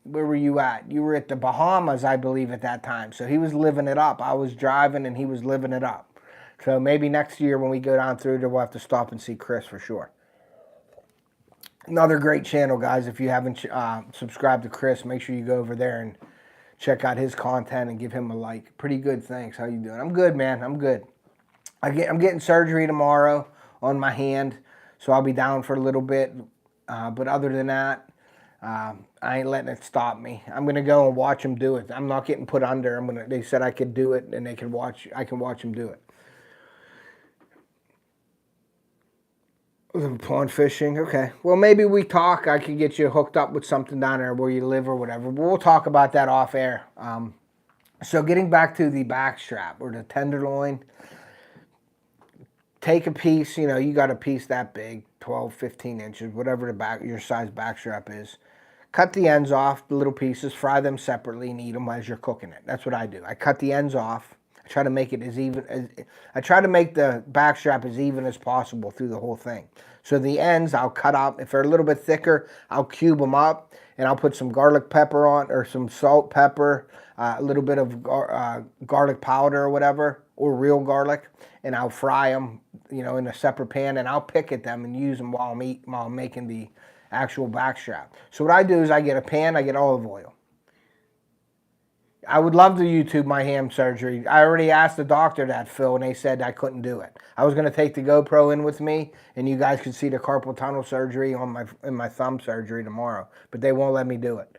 where were you at? You were at the Bahamas, I believe, at that time. So he was living it up. I was driving, and he was living it up. So maybe next year when we go down through there, we'll have to stop and see Chris for sure. Another great channel, guys. If you haven't subscribed to Chris, make sure you go over there and check out his content and give him a like. Pretty good, thanks. How you doing? I'm good, man. I'm good. I'm getting surgery tomorrow on my hand, so I'll be down for a little bit. But other than that, I ain't letting it stop me. I'm gonna go and watch them do it. I'm not getting put under. They said I could do it, and I can watch them do it. Pond fishing, okay. Well, maybe we talk. I could get you hooked up with something down there where you live or whatever. But we'll talk about that off air. So getting back to the backstrap or the tenderloin, take a piece. You got a piece that big, 12, 15 inches, whatever your size backstrap is. Cut the ends off, the little pieces, fry them separately, and eat them as you're cooking it. That's what I do. I cut the ends off. I try to make it I try to make the backstrap as even as possible through the whole thing. So the ends I'll cut up. If they're a little bit thicker, I'll cube them up, and I'll put some garlic pepper on, or some salt, pepper, a little bit of garlic powder or whatever, or real garlic, and I'll fry them, in a separate pan, and I'll pick at them and use them while I'm making the actual backstrap. So what I do is I get a pan, I get olive oil. I would love to YouTube my ham surgery. I already asked the doctor that, Phil, and they said I couldn't do it. I was going to take the GoPro in with me, and you guys could see the carpal tunnel surgery on my thumb surgery tomorrow, but they won't let me do it.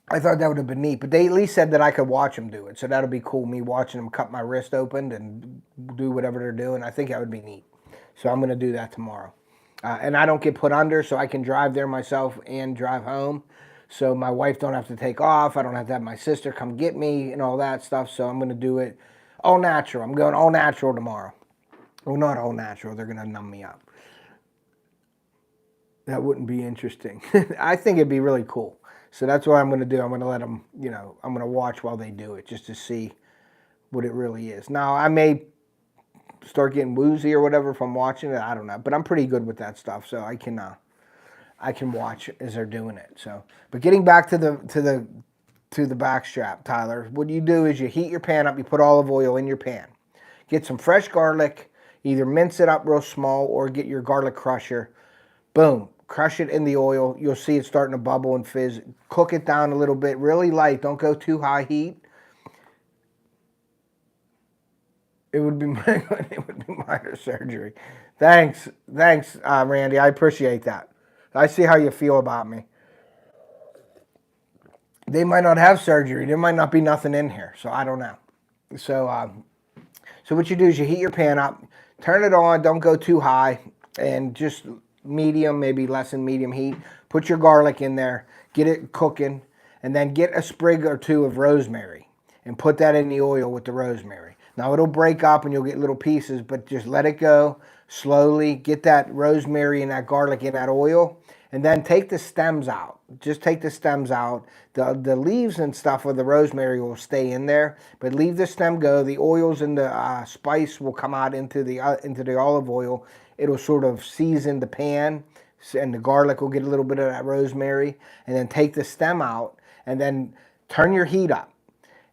I thought that would have been neat, but they at least said that I could watch them do it, so that'll be cool, me watching them cut my wrist open and do whatever they're doing. I think that would be neat. So I'm going to do that tomorrow. And I don't get put under, so I can drive there myself and drive home. So my wife don't have to take off. I don't have to have my sister come get me and all that stuff. So I'm going to do it all natural. I'm going all natural tomorrow. Well, not all natural. They're going to numb me up. That wouldn't be interesting. I think it'd be really cool. So that's what I'm going to do. I'm going to let them, you know, I'm going to watch while they do it just to see what it really is. Now, I may start getting woozy or whatever if I'm watching it. I don't know. But I'm pretty good with that stuff, so I can watch as they're doing it. So, but getting back to the back strap, Tyler, what you do is you heat your pan up. You put olive oil in your pan. Get some fresh garlic. Either mince it up real small or get your garlic crusher. Boom. Crush it in the oil. You'll see it starting to bubble and fizz. Cook it down a little bit, really light. Don't go too high heat. It would be minor surgery. Thanks, Randy. I appreciate that. I see how you feel about me. They might not have surgery. There might not be nothing in here, so I don't know. So, so what you do is you heat your pan up, turn it on. Don't go too high, and just medium, maybe less than medium heat. Put your garlic in there, get it cooking, and then get a sprig or two of rosemary and put that in the oil with the rosemary. Now it'll break up and you'll get little pieces, but just let it go slowly. Get that rosemary and that garlic in that oil, and then take the stems out. Just take the stems out. The leaves and stuff of the rosemary will stay in there, but leave the stem go. The oils and the spice will come out into the olive oil. It'll sort of season the pan, and the garlic will get a little bit of that rosemary, and then take the stem out, and then turn your heat up,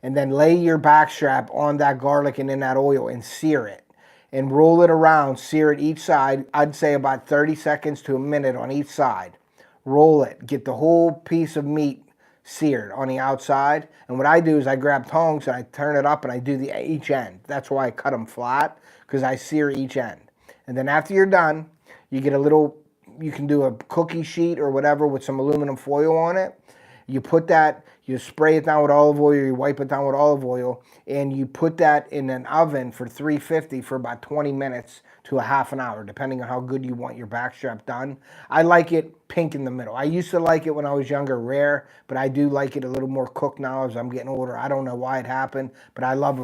and then lay your back strap on that garlic and in that oil and sear it, and roll it around, sear it each side. I'd say about 30 seconds to a minute on each side. Roll it, get the whole piece of meat seared on the outside. And what I do is I grab tongs and I turn it up and I do each end. That's why I cut them flat, because I sear each end. And then after you're done, you get a little, you can do a cookie sheet or whatever with some aluminum foil on it. You put that, you spray it down with olive oil, you wipe it down with olive oil, and you put that in an oven for 350 for about 20 minutes to a half an hour, depending on how good you want your backstrap done. I like it pink in the middle. I used to like it when I was younger, rare, but I do like it a little more cooked now as I'm getting older. I don't know why it happened, but I love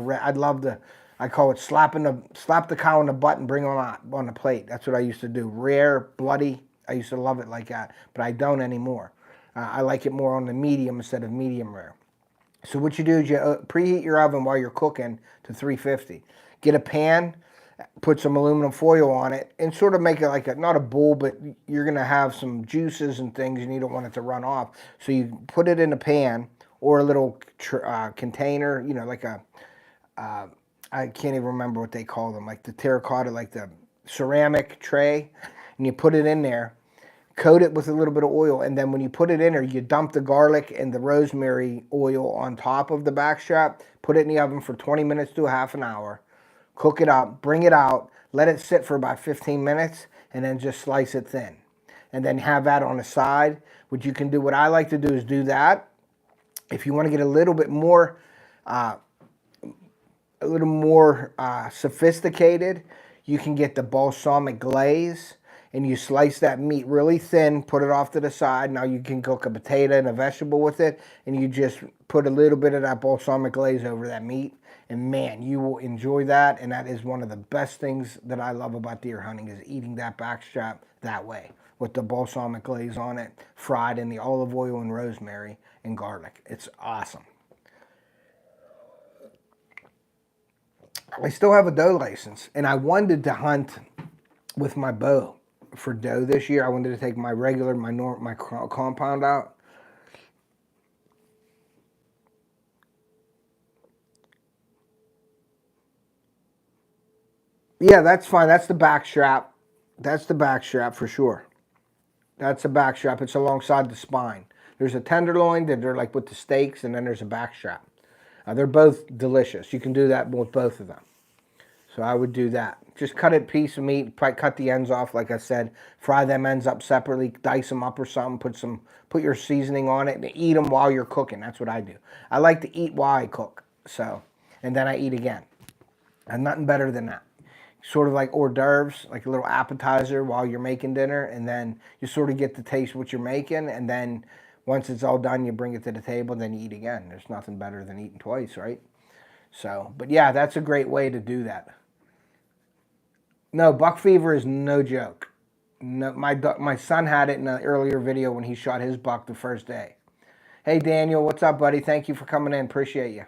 I call it slap the cow in the butt and bring them out on the plate. That's what I used to do. Rare, bloody. I used to love it like that, but I don't anymore. I like it more on the medium instead of medium rare. So what you do is you preheat your oven while you're cooking to 350. Get a pan, put some aluminum foil on it, and sort of make it like not a bowl, but you're going to have some juices and things, and you don't want it to run off. So you put it in a pan or a little container, you know, like a... I can't even remember what they call them, like the terracotta, like the ceramic tray, and you put it in there, coat it with a little bit of oil, and then when you put it in there, you dump the garlic and the rosemary oil on top of the backstrap, put it in the oven for 20 minutes to a half an hour, cook it up, bring it out, let it sit for about 15 minutes, and then just slice it thin. And then have that on the side. What you can do, what I like to do is do that. If you want to get a little bit more sophisticated, you can get the balsamic glaze, and you slice that meat really thin, put it off to the side. Now you can cook a potato and a vegetable with it, and you just put a little bit of that balsamic glaze over that meat, and man, you will enjoy that. And that is one of the best things that I love about deer hunting, is eating that backstrap that way with the balsamic glaze on it, fried in the olive oil and rosemary and garlic. It's awesome. I still have a doe license, and I wanted to hunt with my bow for doe this year. I wanted to take my regular, my compound out. Yeah, that's fine. That's the back strap. That's the back strap for sure. That's the back strap. It's alongside the spine. There's a tenderloin that they're like with the steaks, and then there's a backstrap. They're both delicious. You can do that with both of them. So I would do that. Just cut a piece of meat, probably cut the ends off, like I said. Fry them ends up separately, dice them up or something. Put your seasoning on it, and eat them while you're cooking. That's what I do. I like to eat while I cook. So, and then I eat again. And nothing better than that. Sort of like hors d'oeuvres, like a little appetizer while you're making dinner, and then you sort of get to taste what you're making, and then once it's all done, you bring it to the table, and then you eat again. There's nothing better than eating twice, right? So, but yeah, that's a great way to do that. No, buck fever is no joke. No, my son had it in an earlier video when he shot his buck the first day. Hey, Daniel, what's up, buddy? Thank you for coming in. Appreciate you.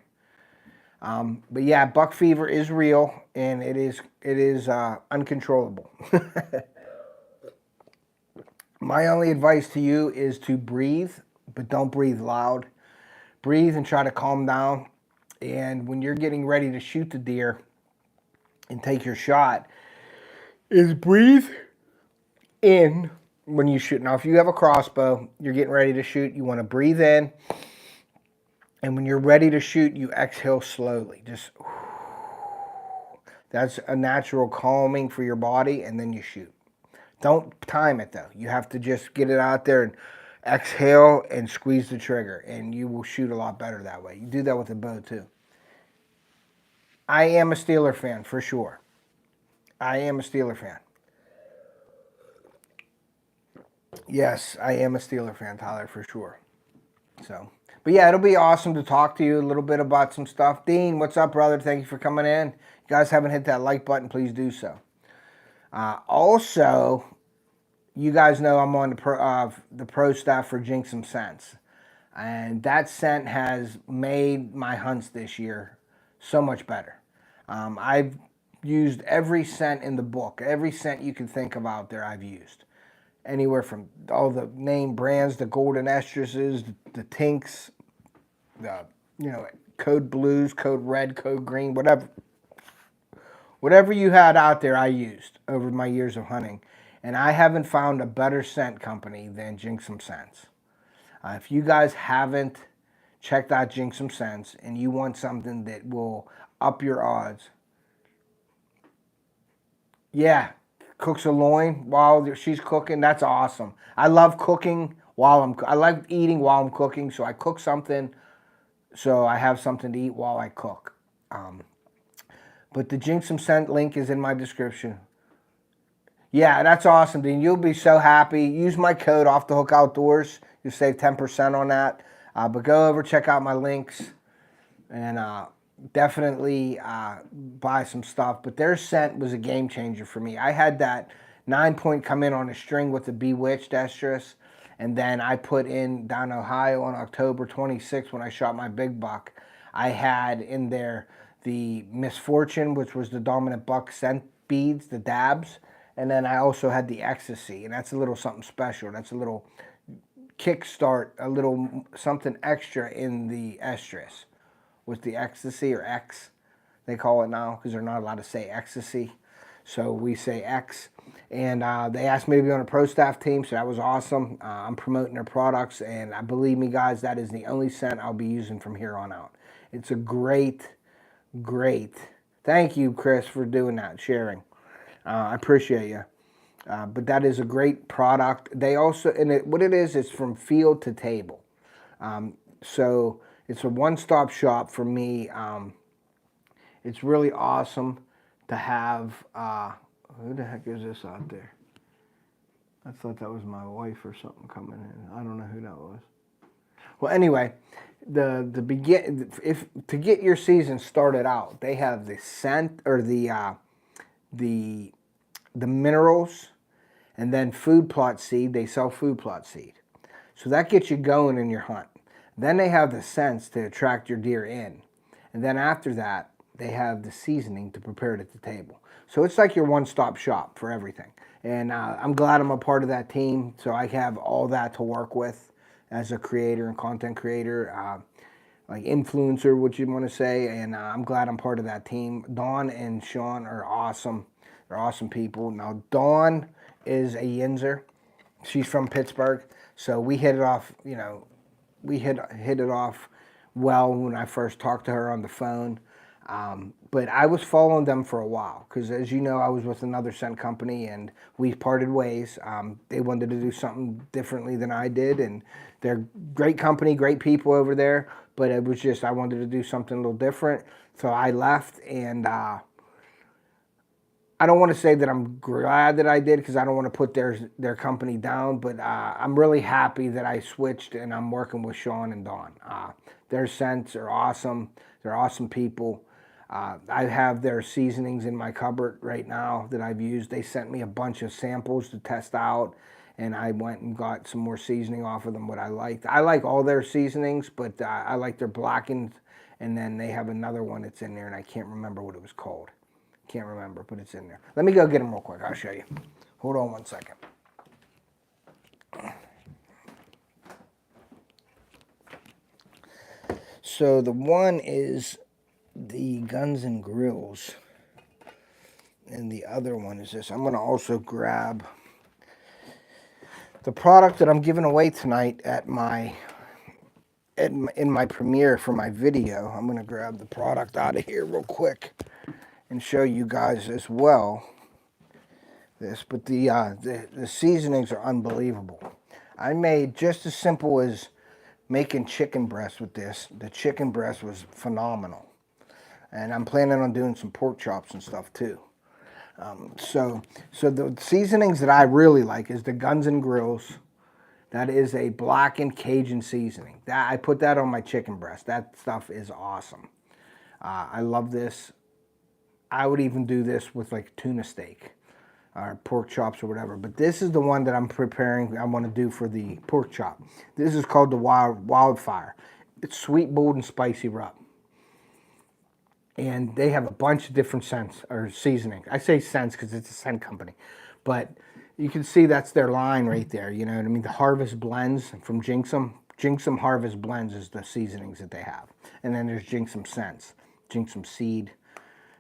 But yeah, buck fever is real, and it is uncontrollable. My only advice to you is to breathe, but don't breathe loud. Breathe and try to calm down. And when you're getting ready to shoot the deer and take your shot, is breathe in when you shoot. Now, if you have a crossbow, you're getting ready to shoot, you want to breathe in. And when you're ready to shoot, you exhale slowly. Just, that's a natural calming for your body, and then you shoot. Don't time it, though. You have to just get it out there and exhale and squeeze the trigger, and you will shoot a lot better that way. You do that with a bow, too. I am a Steeler fan, for sure. I am a Steeler fan. Yes, I am a Steeler fan, Tyler, for sure. So, but yeah, it'll be awesome to talk to you a little bit about some stuff. Dean, what's up, brother? Thank you for coming in. You guys haven't hit that like button, please do so. Also, you guys know I'm on the pro staff for Jinx 'em Scents. And that scent has made my hunts this year so much better. I've used every scent in the book. Every scent you can think of out there I've used. Anywhere from all the name brands, the golden estresses, the tinks, the code blues, code red, code green, whatever you had out there, I used over my years of hunting, and I haven't found a better scent company than Jinx 'em Scents. If you guys haven't checked out Jinx 'em Scents and you want something that will up your odds, yeah. Cooks a loin while she's cooking. That's awesome. I love cooking I like eating while I'm cooking, so I cook something so I have something to eat while I cook. But the Jinx 'em Scent link is in my description. Yeah, that's awesome, Dean. You'll be so happy. Use my code OFFTHEHOOKOUTDOORS. You'll save 10% on that. But go over, check out my links, and definitely buy some stuff. But their scent was a game changer for me. I had that 9-point come in on a string with the Bewitched estrus, and then I put in down Ohio on October 26th when I shot my big buck. I had in there the Misfortune, which was the dominant buck scent beads, the dabs, and then I also had the Ecstasy, and that's a little something special. That's a little kickstart, a little something extra in the estrus. With the Ecstasy, or X, they call it now, because they're not allowed to say Ecstasy. So we say X. And they asked me to be on a pro staff team, so that was awesome. I'm promoting their products, and believe me, guys, that is the only scent I'll be using from here on out. It's a great. Thank you, Chris, for doing that, sharing. I appreciate you. But that is a great product. They also, what it is, it's from field to table. So it's a one-stop shop for me. It's really awesome to have. Who the heck is this out there? I thought that was my wife or something coming in. I don't know who that was. Well, anyway, to get your season started out, they have the scent, or the minerals, and then food plot seed. They sell food plot seed, so that gets you going in your hunt. Then they have the scents to attract your deer in. And then after that, they have the seasoning to prepare it at the table. So it's like your one-stop shop for everything. And I'm glad I'm a part of that team, so I have all that to work with as a creator and content creator, like influencer, what you want to say. And I'm glad I'm part of that team. Dawn and Sean are awesome. They're awesome people. Now, Dawn is a Yinzer. She's from Pittsburgh. So we hit it off, we hit it off well when I first talked to her on the phone. But I was following them for a while because, as you know, I was with another scent company and we parted ways. They wanted to do something differently than I did, and they're great company, great people over there. But it was just I wanted to do something a little different, so I left. And I don't want to say that I'm glad that I did because I don't want to put their company down. But I'm really happy that I switched and I'm working with Sean and Dawn. Their scents are awesome. They're awesome people. I have their seasonings in my cupboard right now that I've used. They sent me a bunch of samples to test out, and I went and got some more seasoning off of them, what I liked. I like all their seasonings, but I like their blackened, and then they have another one that's in there, and I can't remember what it was called. Can't remember, but it's in there. Let me go get them real quick. I'll show you. Hold on one second. So the one is the Guns and Grills, and the other one is this. I'm going to also grab the product that I'm giving away tonight at in my premiere for my video. I'm going to grab the product out of here real quick and show you guys as well this. But the seasonings are unbelievable. I made just as simple as making chicken breast with this. The chicken breast was phenomenal. And I'm planning on doing some pork chops and stuff too. So the seasonings that I really like is the Guns and Grills. That is a blackened Cajun seasoning. I put that on my chicken breast. That stuff is awesome. I love this. I would even do this with like tuna steak or pork chops or whatever. But this is the one that I'm preparing. I want to do for the pork chop. This is called the Wildfire. It's sweet, bold, and spicy rub. And they have a bunch of different scents or seasoning. I say scents because it's a scent company. But you can see that's their line right there. You know what I mean? The Harvest Blends from Jinxum. Jinxum Harvest Blends is the seasonings that they have. And then there's Jinxum Scents, Jinxum Seed,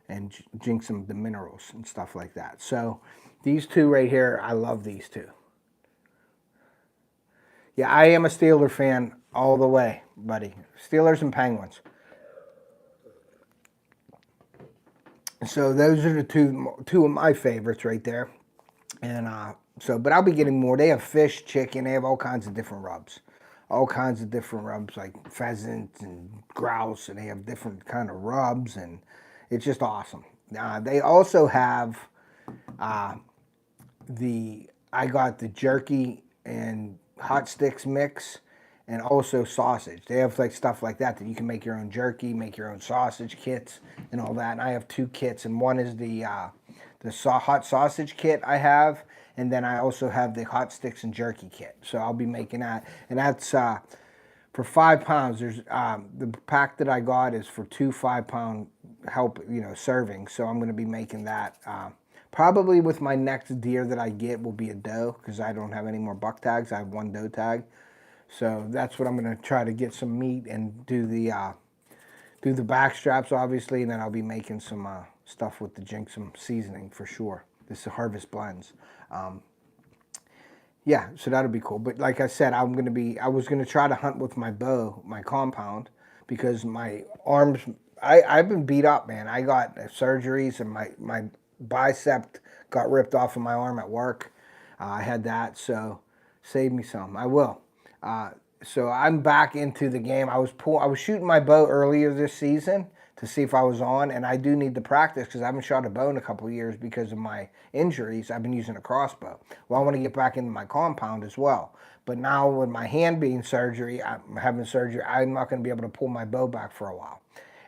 and Jinxum the Minerals and stuff like that. So these two right here, I love these two. Yeah, I am a Steeler fan all the way, buddy. Steelers and Penguins. So those are the two of my favorites right there. And but I'll be getting more. They have fish, chicken. They have all kinds of different rubs. All kinds of different rubs like pheasant and grouse. And they have different kind of rubs. And it's just awesome. They also have I got the jerky and hot sticks mix. And also sausage. They have like stuff like that you can make your own jerky, make your own sausage kits, and all that. And I have two kits, and one is the hot sausage kit I have, and then I also have the hot sticks and jerky kit. So I'll be making that, and that's for 5 pounds. There's the pack that I got is for 2 5-pound servings. So I'm going to be making that. Probably with my next deer that I get will be a doe because I don't have any more buck tags. I have one doe tag. So that's what I'm going to try to get some meat and do the back straps, obviously, and then I'll be making some stuff with the Jinxum seasoning for sure. This is Harvest Blends. Yeah, so that'll be cool. But like I said, I was going to try to hunt with my bow, my compound, because my arms, I've been beat up, man. I got surgeries and my bicep got ripped off of my arm at work. I had that, so save me some. I will. So I'm back into the game. I was shooting my bow earlier this season to see if I was on, and I do need to practice because I haven't shot a bow in a couple of years because of my injuries. I've been using a crossbow. Well, I want to get back into my compound as well. But now with my hand being I'm having surgery, I'm not going to be able to pull my bow back for a while.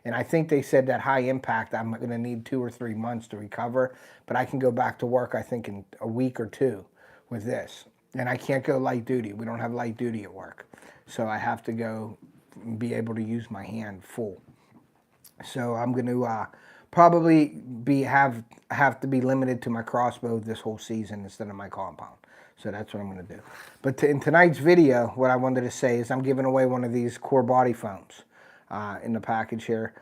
And I think they said that high impact, I'm going to need 2 or 3 months to recover, but I can go back to work, I think, in a week or 2 with this. And I can't go light duty. We don't have light duty at work. So I have to go be able to use my hand full. So I'm going to probably have to be limited to my crossbow this whole season instead of my compound. So that's what I'm going to do. But in tonight's video, what I wanted to say is I'm giving away one of these core body foams in the package here.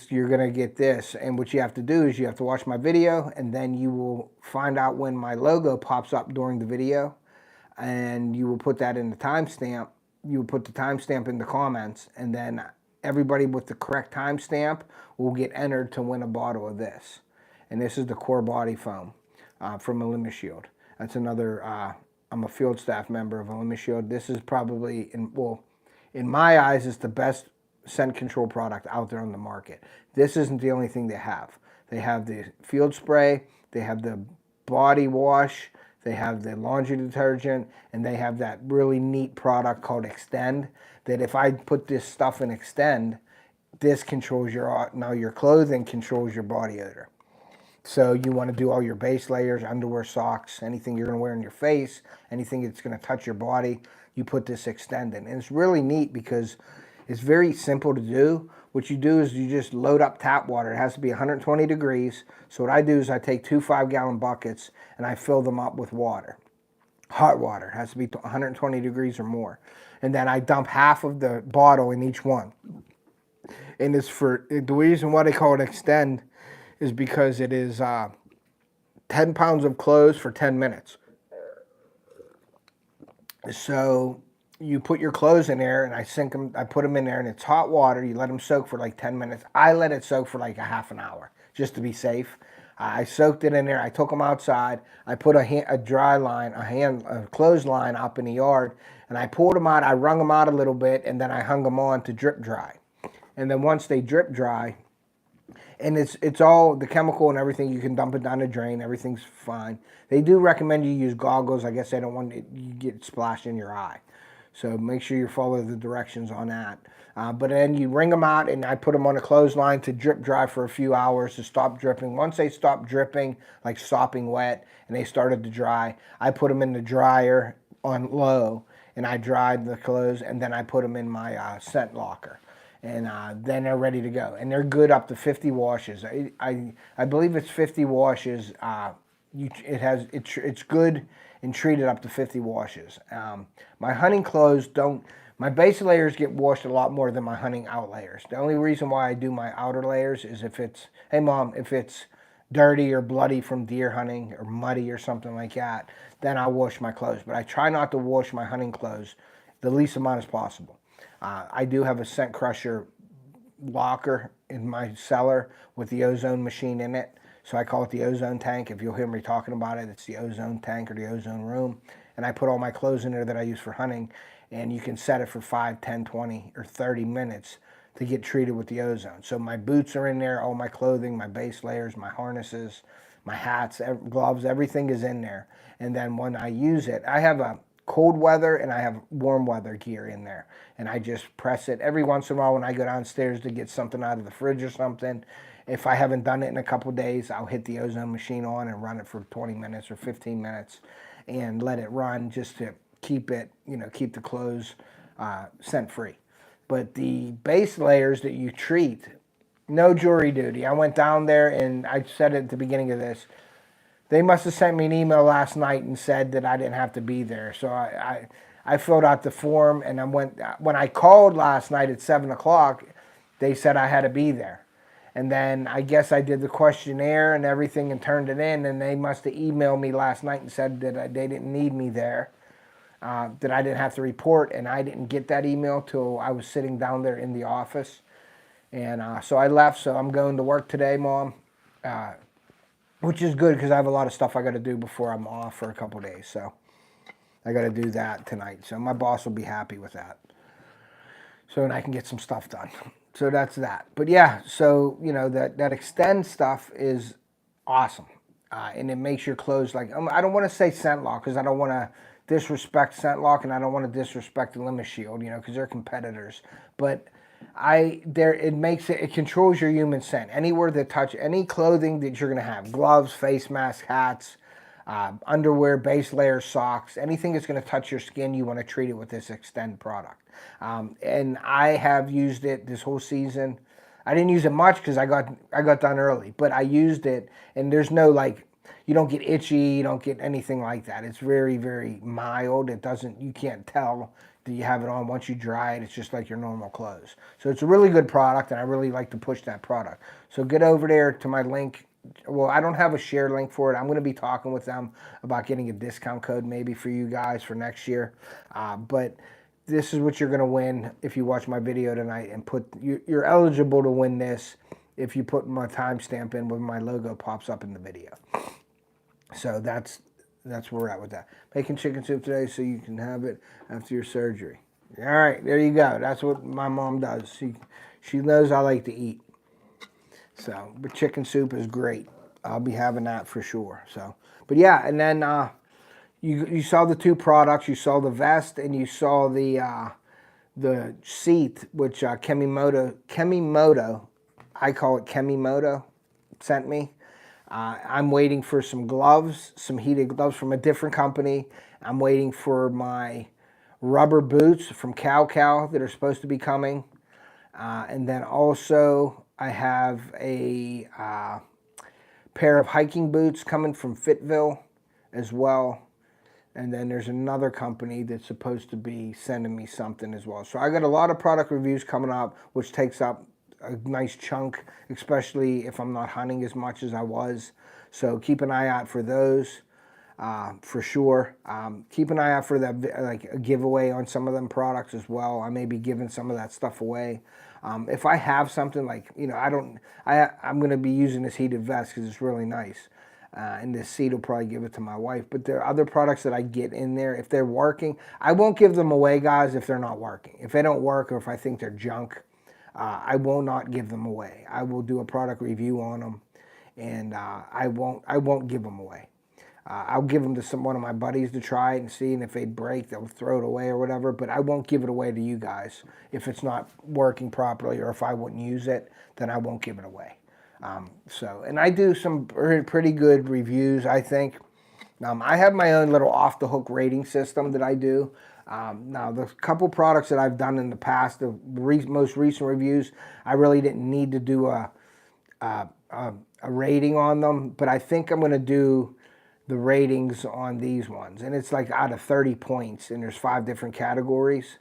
You're going to get this, and what you have to do is you have to watch my video, and then you will find out when my logo pops up during the video, and you will put that in the timestamp. you put the timestamp in the comments, and then everybody with the correct timestamp will get entered to win a bottle of this. And this is the core body foam from Shield. That's another, I'm a field staff member of Shield. This is probably, in my eyes, it's the best scent control product out there on the market. This isn't the only thing they have. They have the field spray, they have the body wash, they have the laundry detergent, and they have that really neat product called Extend, that if I put this stuff in Extend, this controls your clothing controls your body odor. So you want to do all your base layers, underwear, socks, anything you're going to wear on your face, anything that's going to touch your body, you put this Extend in. And it's really neat because it's very simple to do. What you do is you just load up tap water. It has to be 120 degrees. So what I do is I take 2 5-gallon buckets and I fill them up with water. Hot water. It has to be 120 degrees or more. And then I dump half of the bottle in each one. And it's the reason why they call it Extend is because it is 10 pounds of clothes for 10 minutes. So you put your clothes in there, and I put them in there, and it's hot water. You let them soak for like 10 minutes. I let it soak for like a half an hour, just to be safe. I soaked it in there. I took them outside. I put a dry line, a clothesline up in the yard, and I pulled them out. I wrung them out a little bit, and then I hung them on to drip dry. And then once they drip dry, and it's all the chemical and everything, you can dump it down the drain. Everything's fine. They do recommend you use goggles. I guess they don't want you get splashed in your eye. So make sure you follow the directions on that. But then you wring them out, and I put them on a clothesline to drip dry for a few hours to stop dripping. Once they stop dripping, like sopping wet, and they started to dry, I put them in the dryer on low, and I dried the clothes, and then I put them in my scent locker. And then they're ready to go. And they're good up to 50 washes. I believe it's 50 washes. It's good and treated up to 50 washes. My hunting clothes my base layers get washed a lot more than my hunting out layers. The only reason why I do my outer layers is if it's dirty or bloody from deer hunting or muddy or something like that, then I'll wash my clothes. But I try not to wash my hunting clothes the least amount as possible. I do have a scent crusher locker in my cellar with the ozone machine in it. So I call it the ozone tank. If you'll hear me talking about it, it's the ozone tank or the ozone room. And I put all my clothes in there that I use for hunting. And you can set it for 5, 10, 20, or 30 minutes to get treated with the ozone. So my boots are in there, all my clothing, my base layers, my harnesses, my hats, gloves, everything is in there. And then when I use it, I have a cold weather and I have warm weather gear in there. And I just press it every once in a while when I go downstairs to get something out of the fridge or something. If I haven't done it in a couple days, I'll hit the ozone machine on and run it for 20 minutes or 15 minutes and let it run just to keep it, keep the clothes scent free. But the base layers that you treat, no jury duty. I went down there and I said it at the beginning of this. They must have sent me an email last night and said that I didn't have to be there. So I filled out the form, and when I called last night at 7 o'clock, they said I had to be there. And then I guess I did the questionnaire and everything and turned it in, and they must have emailed me last night and said that they didn't need me there, that I didn't have to report, and I didn't get that email till I was sitting down there in the office. And so I left, so I'm going to work today, Mom. Which is good because I have a lot of stuff I got to do before I'm off for a couple days. So I got to do that tonight. So my boss will be happy with that. So then I can get some stuff done. So that's that. But yeah, so that Extend stuff is awesome. And it makes your clothes like, I don't want to say scent lock because I don't want to disrespect scent lock and I don't want to disrespect the Shield, because they're competitors. But it controls your human scent. Anywhere that touch any clothing that you're going to have, gloves, face masks, hats, underwear, base layers, socks, anything that's going to touch your skin, you want to treat it with this Extend product. And I have used it this whole season. I didn't use it much because I got done early, but I used it, and there's no you don't get itchy, you don't get anything like that. It's very, very mild. You can't tell that you have it on. Once you dry it, it's just like your normal clothes. So it's a really good product, and I really like to push that product. So get over there to my link. Well, I don't have a share link for it. I'm going to be talking with them about getting a discount code maybe for you guys for next year. But this is what you're going to win if you watch my video tonight, and you're eligible to win this if you put my timestamp in when my logo pops up in the video. So that's where we're at with that. Making chicken soup today so you can have it after your surgery. All right, there you go. That's what my mom does. She knows I like to eat. So, but chicken soup is great. I'll be having that for sure. So, but yeah, and then you saw the two products. You saw the vest and you saw the seat, which Kemimoto, I call it Kemimoto, sent me. I'm waiting for some gloves, some heated gloves from a different company. I'm waiting for my rubber boots from Cow that are supposed to be coming. And then also I have a pair of hiking boots coming from Fitville as well. And then there's another company that's supposed to be sending me something as well. So I got a lot of product reviews coming up, which takes up a nice chunk, especially if I'm not hunting as much as I was. So keep an eye out for those for sure. Keep an eye out for that, like a giveaway on some of them products as well. I may be giving some of that stuff away. If I have something like, you know, I'm going to be using this heated vest because it's really nice. And this seat will probably give it to my wife. But there are other products that I get in there. If they're working, I won't give them away, guys, if they're not working. If they don't work or if I think they're junk, I will not give them away. I will do a product review on them, and I won't give them away. I'll give them to one of my buddies to try it and see, and if they break, they'll throw it away or whatever, but I won't give it away to you guys. If it's not working properly or if I wouldn't use it, then I won't give it away. And I do some pretty good reviews, I think. I have my own little off-the-hook rating system that I do. Now, the couple products that I've done in the past, the most recent reviews, I really didn't need to do a rating on them, but I think I'm going to do the ratings on these ones. And it's like out of 30 points, and there's 5 different categories.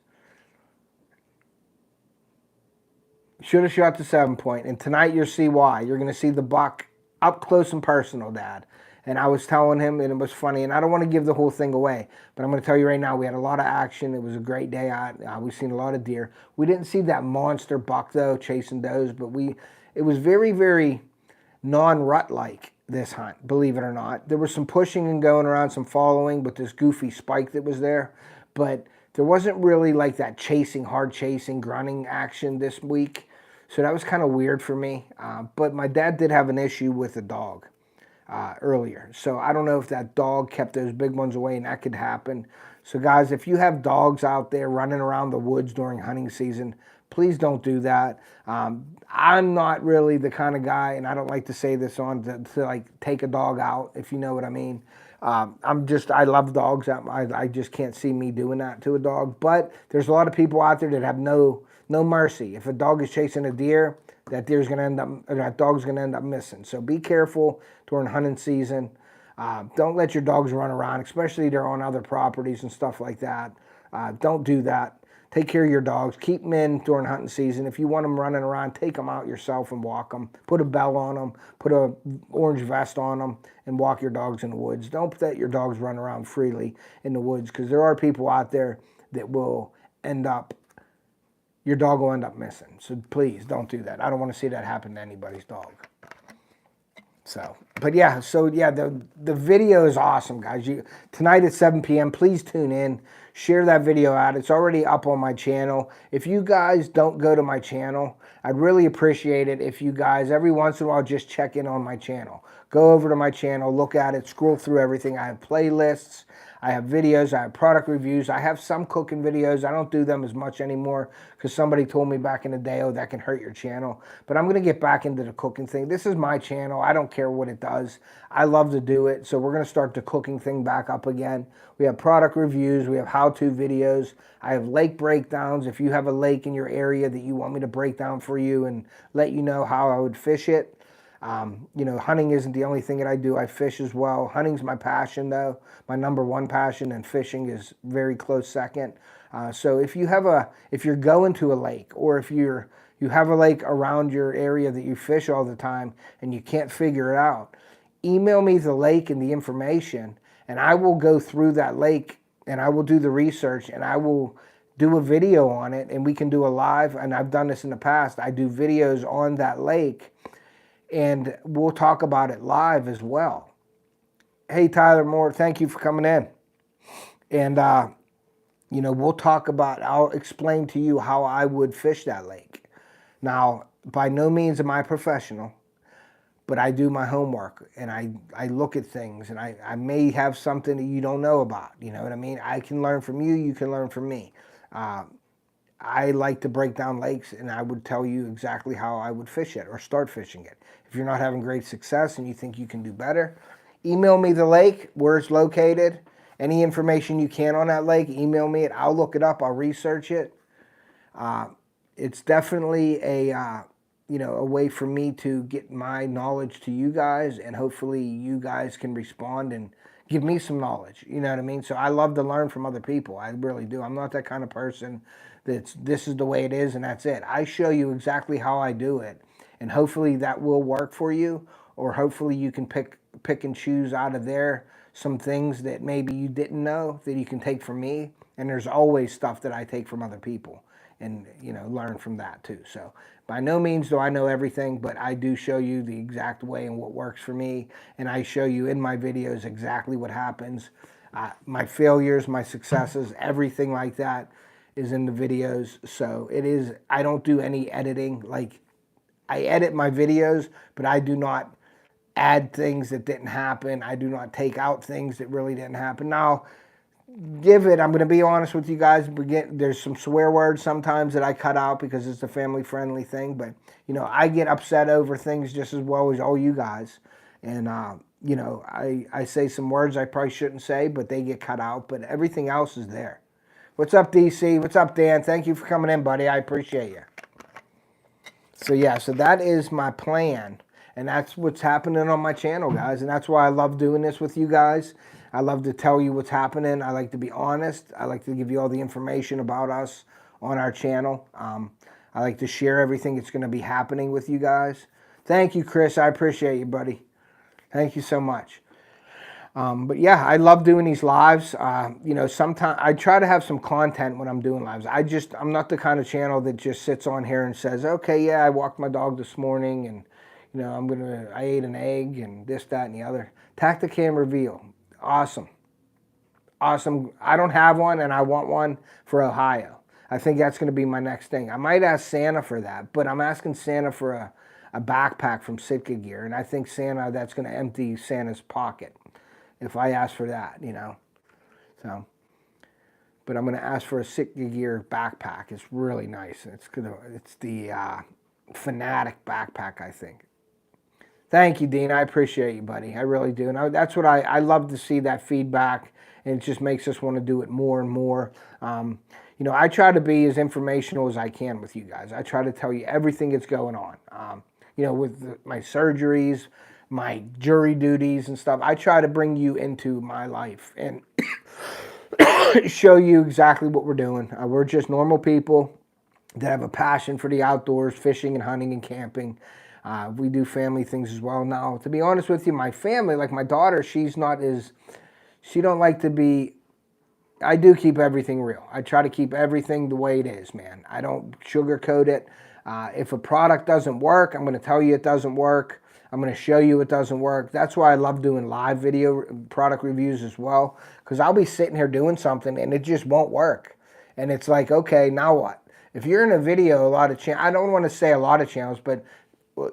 Should have shot the 7-point, and tonight you'll see why. You're going to see the buck up close and personal, Dad. And I was telling him, and it was funny, and I don't want to give the whole thing away, but I'm going to tell you right now, we had a lot of action. It was a great day out. We've seen a lot of deer. We didn't see that monster buck, though, chasing does, but it was very, very non-rut-like, this hunt, believe it or not. There was some pushing and going around, some following with this goofy spike that was there, but there wasn't really like that chasing, hard chasing, grunting action this week. So that was kind of weird for me. But my dad did have an issue with a dog earlier. So I don't know if that dog kept those big ones away, and that could happen. So guys, if you have dogs out there running around the woods during hunting season, please don't do that. I'm not really the kind of guy, and I don't like to say this on to like take a dog out, if you know what I mean. I love dogs. I just can't see me doing that to a dog. But there's a lot of people out there that have no mercy. If a dog is chasing a deer, that dog's going to end up missing. So be careful during hunting season. Don't let your dogs run around, especially if they're on other properties and stuff like that. Don't do that. Take care of your dogs. Keep them in during hunting season. If you want them running around, take them out yourself and walk them. Put a bell on them. Put a orange vest on them and walk your dogs in the woods. Don't let your dogs run around freely in the woods, because there are people out there that will your dog will end up missing. So please don't do that. I don't want to see that happen to anybody's dog. But the video is awesome, guys. Tonight at 7 p.m., please tune in. Share that video out. It's already up on my channel. If you guys don't go to my channel, I'd really appreciate it if you guys, every once in a while, just check in on my channel. Go over to my channel, look at it, scroll through everything. I have playlists. I have videos, I have product reviews, I have some cooking videos. I don't do them as much anymore because somebody told me back in the day, oh, that can hurt your channel. But I'm going to get back into the cooking thing. This is my channel. I don't care what it does. I love to do it. So we're going to start the cooking thing back up again. We have product reviews. We have how-to videos. I have lake breakdowns. If you have a lake in your area that you want me to break down for you and let you know how I would fish it. Hunting isn't the only thing that I do. I fish as well. Hunting's my passion, though, my #1 passion, and fishing is very close second. So if you're going to a lake, or if you have a lake around your area that you fish all the time and you can't figure it out, email me the lake and the information, and I will go through that lake and I will do the research, and I will do a video on it, and we can do a live, and I've done this in the past. I do videos on that lake, and we'll talk about it live as well. Hey, Tyler Moore, thank you for coming in. And, you know, we'll talk about, I'll explain to you how I would fish that lake. Now, by no means am I professional, but I do my homework, and I look at things, and I may have something that you don't know about. You know what I mean? I can learn from you, you can learn from me. I like to break down lakes, and I would tell you exactly how I would fish it or start fishing it. If you're not having great success and you think you can do better, email me the lake, where it's located, any information you can on that lake, email me it. I'll look it up, I'll research it. It's definitely a way for me to get my knowledge to you guys, and hopefully you guys can respond and give me some knowledge. You know what I mean? So I love to learn from other people. I really do. I'm not that kind of person that's this is the way it is and that's it. I show you exactly how I do it, and hopefully that will work for you, or hopefully you can pick and choose out of there some things that maybe you didn't know that you can take from me. And there's always stuff that I take from other people, and you know, learn from that too. So by no means do I know everything, but I do show you the exact way and what works for me, and I show you in my videos exactly what happens. My failures, my successes, everything like that is in the videos. So it is, I don't do any editing. Like, I edit my videos, but I do not add things that didn't happen. I do not take out things that really didn't happen. Now, I'm going to be honest with you guys, there's some swear words sometimes that I cut out because it's a family-friendly thing, but, you know, I get upset over things just as well as all you guys, and, you know, I say some words I probably shouldn't say, but they get cut out, but everything else is there. What's up, DC? What's up, Dan? Thank you for coming in, buddy. I appreciate you. So, yeah, so that is my plan, and that's what's happening on my channel, guys, and that's why I love doing this with you guys. I love to tell you what's happening. I like to be honest. I like to give you all the information about us on our channel. I like to share everything that's going to be happening with you guys. Thank you, Chris. I appreciate you, buddy. Thank you so much. But yeah, I love doing these lives. You know, sometimes I try to have some content when I'm doing lives. I'm not the kind of channel that just sits on here and says, okay, yeah, I walked my dog this morning, and you know, I ate an egg and this, that, and the other. Tacticam reveal. Awesome. Awesome. I don't have one, and I want one for Ohio. I think that's going to be my next thing. I might ask Santa for that, but I'm asking Santa for a backpack from Sitka Gear, and I think Santa, that's going to empty Santa's pocket if I ask for that, you know. So, but I'm going to ask for a Sitka Gear backpack. It's really nice. It's the Fanatic backpack, I think. Thank you, Dean. I appreciate you, buddy. I really do. And that's what I love to see, that feedback, and it just makes us want to do it more and more. You know, I try to be as informational as I can with you guys. I try to tell you everything that's going on. You know, with my surgeries, my jury duties and stuff, I try to bring you into my life and show you exactly what we're doing. We're just normal people that have a passion for the outdoors, fishing and hunting and camping. We do family things as well. Now, to be honest with you, my family, like my daughter, she don't like to be, I do keep everything real. I try to keep everything the way it is, man. I don't sugarcoat it. If a product doesn't work, I'm going to tell you it doesn't work. I'm going to show you it doesn't work. That's why I love doing live video product reviews as well, because I'll be sitting here doing something and it just won't work. And it's like, okay, now what? If you're in a video, I don't want to say a lot of channels, but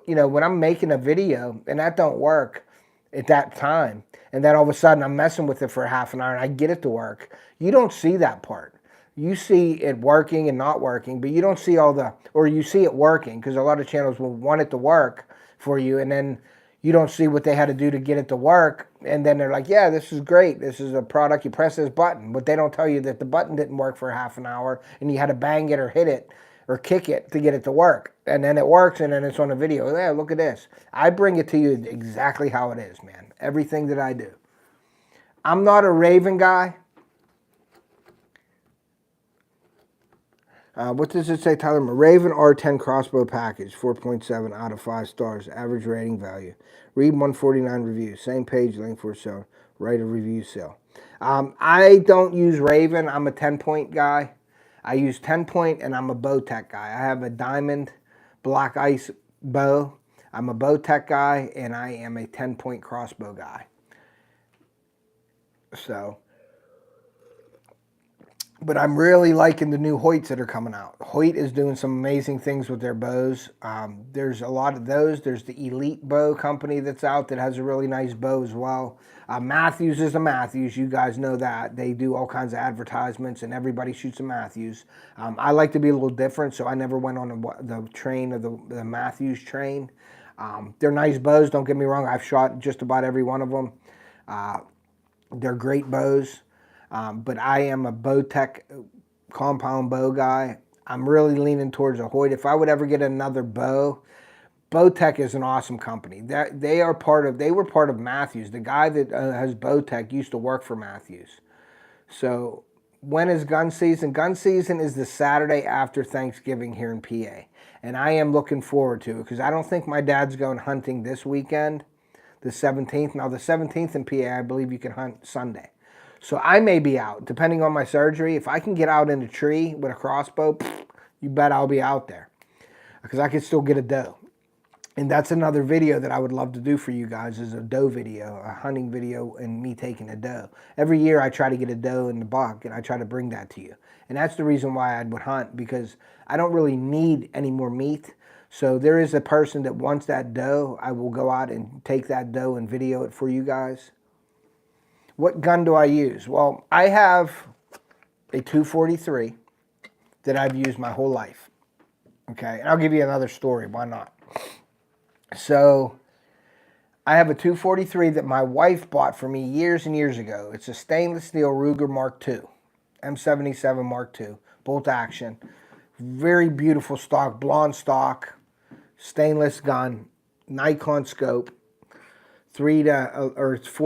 you know, when I'm making a video and that don't work at that time, and then all of a sudden I'm messing with it for half an hour and I get it to work, you don't see that part. You see it working and not working, but you don't see or you see it working, because a lot of channels will want it to work for you, and then you don't see what they had to do to get it to work, and then they're like, yeah, this is great, this is a product, you press this button, but they don't tell you that the button didn't work for half an hour and you had to bang it or hit it or kick it to get it to work, and then it works, and then it's on a video. Yeah, look at this. I bring it to you exactly how it is, man. Everything that I do. I'm not a Raven guy. What does it say, Tyler? Raven R10 crossbow package, 4.7 out of 5 stars, average rating value. Read 149 reviews. Same page, link for sale. Write a review sale. I don't use Raven. I'm a 10-point guy. I use 10 point, and I'm a Bowtech guy. I have a diamond black ice bow. I'm a Bowtech guy, and I am a 10 point crossbow guy. So, but I'm really liking the new Hoyts that are coming out. Hoyt is doing some amazing things with their bows. There's a lot of those. There's the Elite Bow company that's out that has a really nice bow as well. Matthews is a Matthews. You guys know that. They do all kinds of advertisements, and everybody shoots a Matthews. I like to be a little different, so I never went on the train of the Matthews train. They're nice bows, don't get me wrong. I've shot just about every one of them. They're great bows. But I am a Bowtech compound bow guy. I'm really leaning towards a Hoyt. If I would ever get another bow, Bowtech is an awesome company. They were part of Matthews. The guy that has Bowtech used to work for Matthews. So when is gun season? Gun season is the Saturday after Thanksgiving here in PA. And I am looking forward to it because I don't think my dad's going hunting this weekend, the 17th. Now the 17th in PA, I believe you can hunt Sunday. So I may be out, depending on my surgery. If I can get out in a tree with a crossbow, you bet I'll be out there. Because I can still get a doe. And that's another video that I would love to do for you guys, is a doe video, a hunting video, and me taking a doe. Every year I try to get a doe and a buck, and I try to bring that to you. And that's the reason why I would hunt, because I don't really need any more meat. So there is a person that wants that doe. I will go out and take that doe and video it for you guys. What gun do I use? Well, I have a 243 that I've used my whole life. Okay, and I'll give you another story. Why not? So I have a 243 that my wife bought for me years and years ago. It's a stainless steel Ruger Mark II, M77 Mark II, bolt action. Very beautiful stock, blonde stock, stainless gun, Nikon scope. 4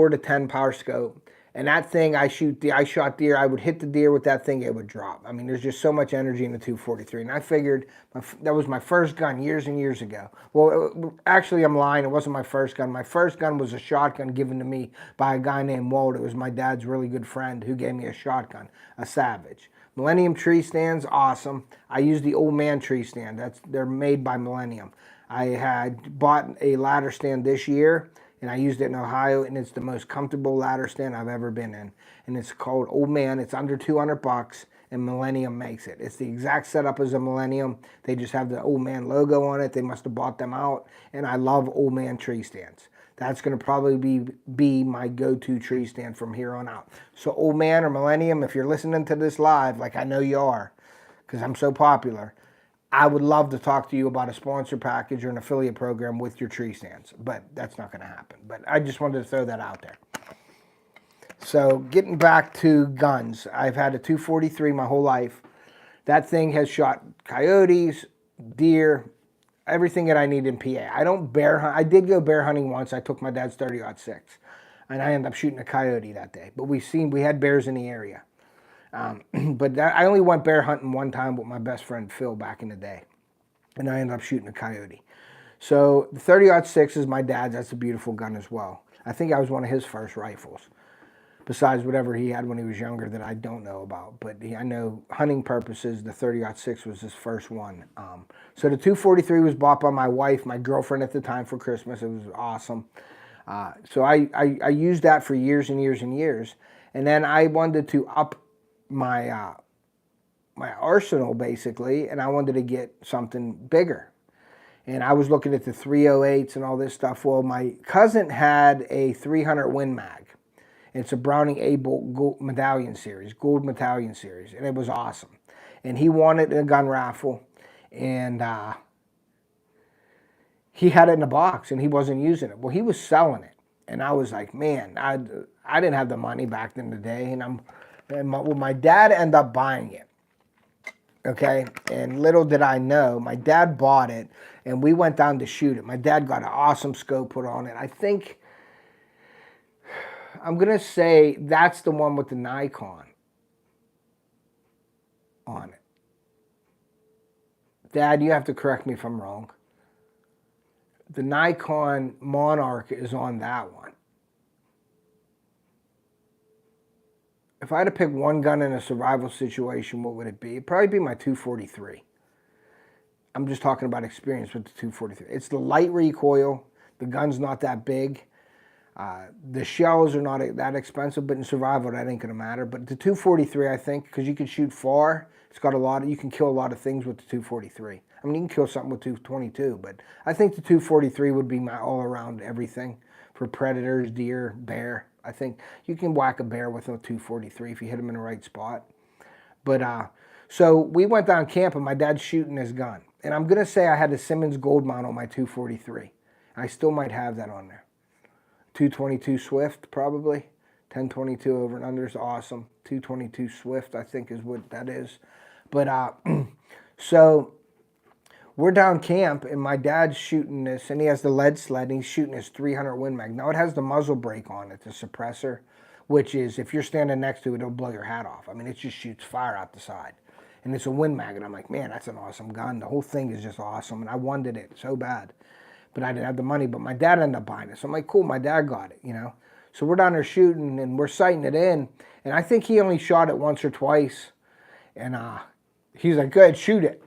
to 10 power scope, and that thing I shot deer. I would hit the deer with that thing, it would drop. I mean, there's just so much energy in the 243, and I figured that was my first gun years and years ago. Well, actually, I'm lying. It wasn't my first gun. My first gun was a shotgun given to me by a guy named Walt. It was my dad's really good friend who gave me a shotgun, a Savage. Millennium tree stands, awesome. I use the Old Man tree stand. They're made by Millennium. I had bought a ladder stand this year, and I used it in Ohio, and it's the most comfortable ladder stand I've ever been in. And it's called Old Man. It's under 200 bucks, and Millennium makes it. It's the exact setup as a Millennium. They just have the Old Man logo on it. They must have bought them out, and I love Old Man tree stands. That's going to probably be my go-to tree stand from here on out. So Old Man or Millennium, if you're listening to this live, like I know you are, because I'm so popular, I would love to talk to you about a sponsor package or an affiliate program with your tree stands, but that's not going to happen. But I just wanted to throw that out there. So getting back to guns, I've had a 243 my whole life. That thing has shot coyotes, deer, everything that I need in PA. I don't bear hunt. I did go bear hunting once. I took my dad's 30-06, and I ended up shooting a coyote that day. But we had bears in the area. But I only went bear hunting one time with my best friend Phil back in the day, and I ended up shooting a coyote. So the 30-06 is my dad's. That's a beautiful gun as well. I think I was one of his first rifles, besides whatever he had when he was younger that I don't know about. But I know hunting purposes, the 30-06 was his first one. So the 243 was bought by my wife, my girlfriend at the time, for Christmas. It was awesome. So I used that for years and years and years, and then I wanted to up my my arsenal, basically, and I wanted to get something bigger. And I was looking at the 308s and all this stuff. Well, my cousin had a 300 Win Mag. It's a Browning A Gold Medallion Series, and it was awesome. And he won it in a gun raffle, and he had it in a box, and he wasn't using it. Well, he was selling it, and I was like, man, I didn't have the money back in the day, and my dad ended up buying it. Okay, and little did I know, my dad bought it, and we went down to shoot it. My dad got an awesome scope put on it. I think, I'm going to say that's the one with the Nikon on it. Dad, you have to correct me if I'm wrong. The Nikon Monarch is on that one. if I had to pick one gun in a survival situation, what would it be? It'd probably be my 243. I'm just talking about experience with the 243. It's the light recoil. The gun's not that big. The shells are not that expensive, but in survival, that ain't going to matter. But the 243, I think, because you can shoot far, it's got a lot of, you can kill a lot of things with the 243. I mean, you can kill something with 222, but I think the 243 would be my all-around everything for predators, deer, bear. I think you can whack a bear with a 243 if you hit him in the right spot. But so we went down camp, and my dad's shooting his gun. And I'm going to say I had the Simmons Gold Mount on my 243. I still might have that on there. 222 Swift, probably. 1022 over and under is awesome. 222 Swift, I think, is what that is. But so we're down camp, and my dad's shooting this, and he has the lead sled, and he's shooting his 300 Win Mag. Now, it has the muzzle brake on it, the suppressor, which is, if you're standing next to it, it'll blow your hat off. I mean, it just shoots fire out the side. And it's a Win Mag, and I'm like, man, that's an awesome gun. The whole thing is just awesome, and I wanted it so bad. But I didn't have the money, but my dad ended up buying it. So I'm like, cool, my dad got it, you know. So we're down there shooting, and we're sighting it in, and I think he only shot it once or twice. And he's like, go ahead, shoot it.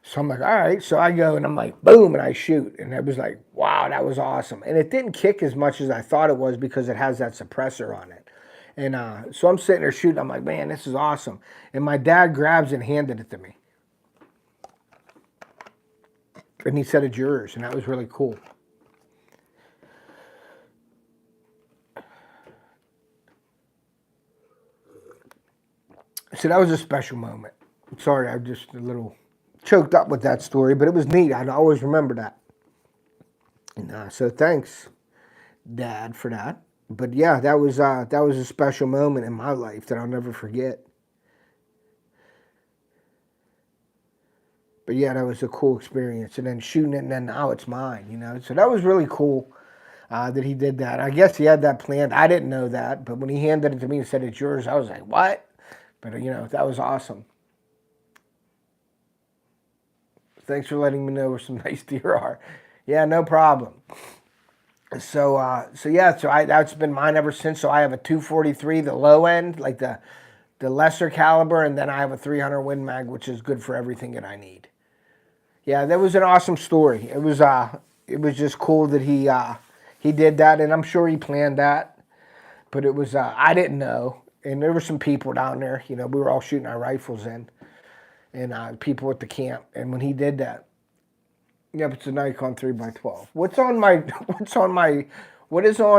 So I'm like, all right. So I go, and I'm like, boom, and I shoot. And it was like, wow, that was awesome. And it didn't kick as much as I thought it was because it has that suppressor on it. And so I'm sitting there shooting. I'm like, man, this is awesome. And my dad grabs and handed it to me. And he said, it's yours. And that was really cool. So that was a special moment. Sorry, I'm just a little choked up with that story, but it was neat. I always remember that. And so thanks, Dad, for that. But yeah, that was a special moment in my life that I'll never forget. But yeah, that was a cool experience. And then shooting it, and then now it's mine, you know. So that was really cool that he did that. I guess he had that planned. I didn't know that, but when he handed it to me and said, it's yours, I was like, what? But, you know, that was awesome. Thanks for letting me know where some nice deer are. Yeah, no problem. So yeah, that's been mine ever since. So I have a 243, the low end, like the lesser caliber, and then I have a 300 Win Mag, which is good for everything that I need. Yeah, that was an awesome story. It was just cool that he did that, and I'm sure he planned that. But it was I didn't know, and there were some people down there. You know, we were all shooting our rifles in, and people at the camp. And when he did that, yep, it's a Nikon 3x12. What is on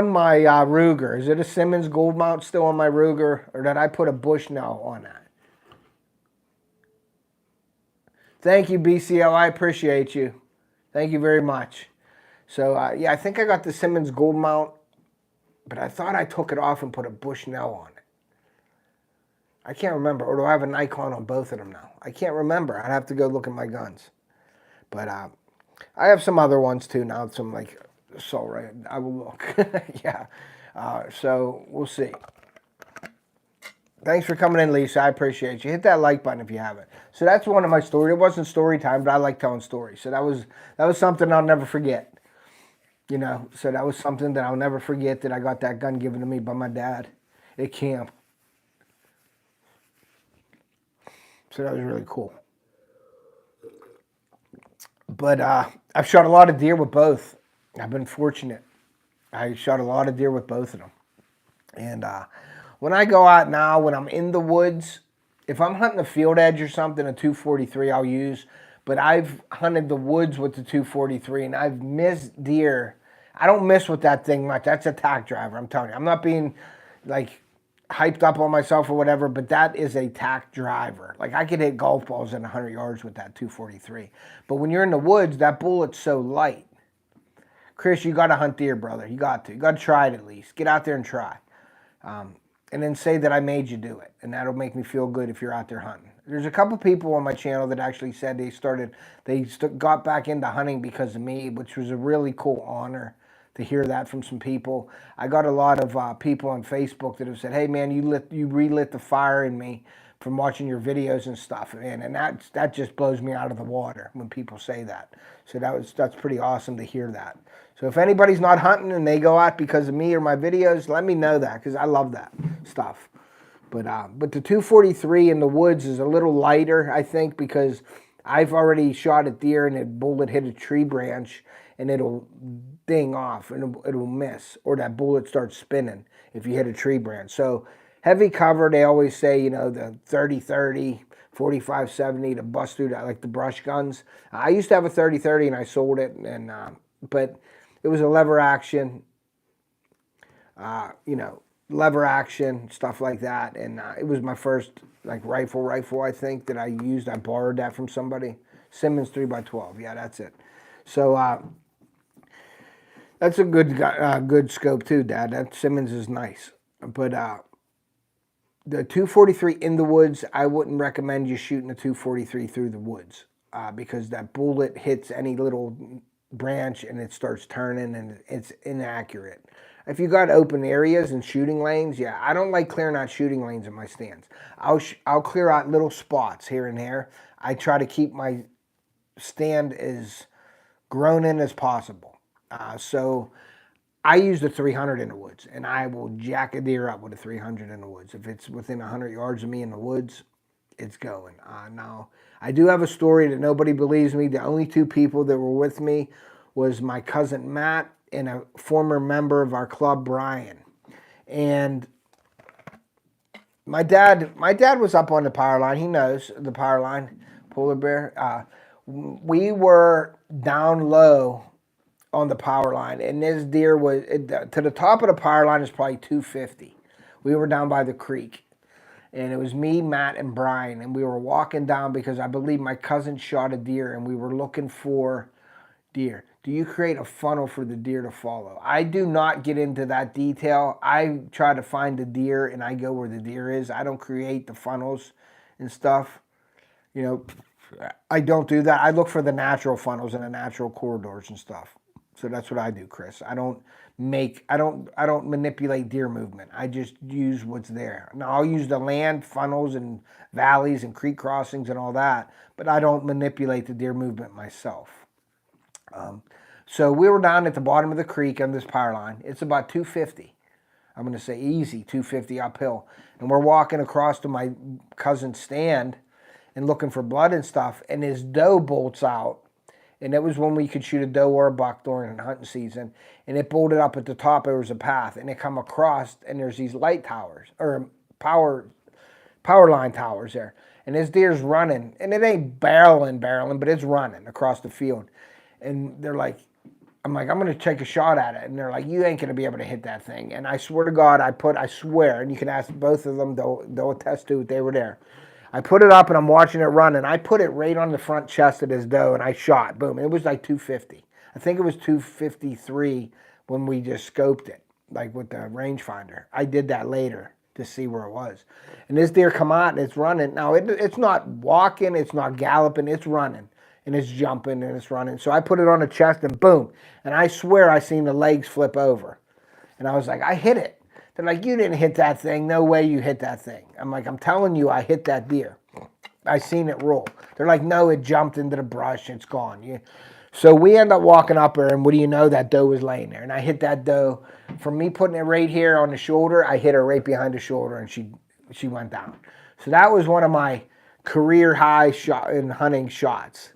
my Ruger? Is it a Simmons Gold Mount still on my Ruger, or did I put a Bushnell on that? Thank you, BCL. I appreciate you. Thank you very much. So yeah, I think I got the Simmons Gold Mount, but I thought I took it off and put a Bushnell on it. I can't remember. Or do I have a Nikon on both of them now? I can't remember. I'd have to go look at my guns. But I have some other ones too now. Some like assault rifle. I will look. Yeah. So we'll see. Thanks for coming in, Lisa. I appreciate you. Hit that like button if you haven't. So that's one of my stories. It wasn't story time, but I like telling stories. So that was something I'll never forget. You know, so that was something that I'll never forget, that I got that gun given to me by my dad at camp. So that was really cool. But I've shot a lot of deer with both. I've been fortunate. I shot a lot of deer with both of them. And when I go out now, when I'm in the woods, if I'm hunting a field edge or something, a 243 I'll use. But I've hunted the woods with the 243, and I've missed deer. I don't miss with that thing much. That's a tack driver, I'm telling you. I'm not being like hyped up on myself or whatever, but that is a tack driver. Like, I could hit golf balls in 100 yards with that 243. But when you're in the woods, that bullet's so light. Chris, you got to hunt deer, brother. You got to. You got to try it at least. Get out there and try. And then say that I made you do it. And that'll make me feel good if you're out there hunting. There's a couple people on my channel that actually said they got back into hunting because of me, which was a really cool honor to hear that from some people. I got a lot of people on Facebook that have said, hey man, you relit the fire in me from watching your videos and stuff, man. And that just blows me out of the water when people say that. So that's pretty awesome to hear that. So if anybody's not hunting and they go out because of me or my videos, let me know that, because I love that stuff. But the 243 in the woods is a little lighter, I think, because I've already shot a deer and a bullet hit a tree branch and it'll ding off and it'll miss, or that bullet starts spinning if you hit a tree branch. So heavy cover, they always say, you know, the 30-30, 45-70 to bust through that, like the brush guns. I used to have a 30-30 and I sold it, and but it was a lever action, you know, lever action, stuff like that. And it was my first like rifle, I think, that I used. I borrowed that from somebody. Simmons 3x12. Yeah, that's it. So that's a good scope too, Dad. That Simmons is nice. But the 243 in the woods, I wouldn't recommend you shooting a 243 through the woods, because that bullet hits any little branch and it starts turning and it's inaccurate. If you got open areas and shooting lanes, yeah, I don't like clearing out shooting lanes in my stands. I'll clear out little spots here and there. I try to keep my stand as grown in as possible. So I use the 300 in the woods, and I will jack a deer up with a 300 in the woods. If it's within 100 yards of me in the woods, it's going. Now, I do have a story that nobody believes me. The only two people that were with me was my cousin Matt and a former member of our club, Brian. And my dad was up on the power line. He knows the power line, polar bear. We were down low on the power line, and this deer was to the top of the power line is probably 250. We were down by the creek, and it was me, Matt, and Brian, and we were walking down because I believe my cousin shot a deer, and we were looking for deer. Do you create a funnel for the deer to follow? I do not get into that detail. I try to find the deer and I go where the deer is. I don't create the funnels and stuff. You know, I don't do that. I look for the natural funnels and the natural corridors and stuff. So that's what I do, Chris. I don't manipulate deer movement. I just use what's there. Now I'll use the land funnels and valleys and creek crossings and all that, but I don't manipulate the deer movement myself. So we were down at the bottom of the creek on this power line. It's about 250. I'm going to say easy, 250 uphill. And we're walking across to my cousin's stand and looking for blood and stuff. And his doe bolts out. And it was when we could shoot a doe or a buck during hunting season. And it bolted up at the top. There was a path. And it come across, and there's these light towers, or power line towers there. And this deer's running. And it ain't barreling, but it's running across the field. And they're like, I'm like, I'm going to take a shot at it. And they're like, you ain't going to be able to hit that thing. And I swear to God, I swear, and you can ask both of them, they'll attest to it, they were there. I put it up and I'm watching it run, and I put it right on the front chest of this doe, and I shot. Boom. It was like 250. I think it was 253 when we just scoped it, like with the rangefinder. I did that later to see where it was. And this deer come out and it's running. Now, it's not walking, it's not galloping, it's running. And it's jumping and it's running. So I put it on the chest and boom. And I swear I seen the legs flip over. And I was like, I hit it. They're like, you didn't hit that thing. No way you hit that thing. I'm like, I'm telling you, I hit that deer. I seen it roll. They're like, no, it jumped into the brush. It's gone. Yeah. So we end up walking up there, and what do you know? That doe was laying there. And I hit that doe. From me putting it right here on the shoulder, I hit her right behind the shoulder, and she went down. So that was one of my career high shot in hunting shots.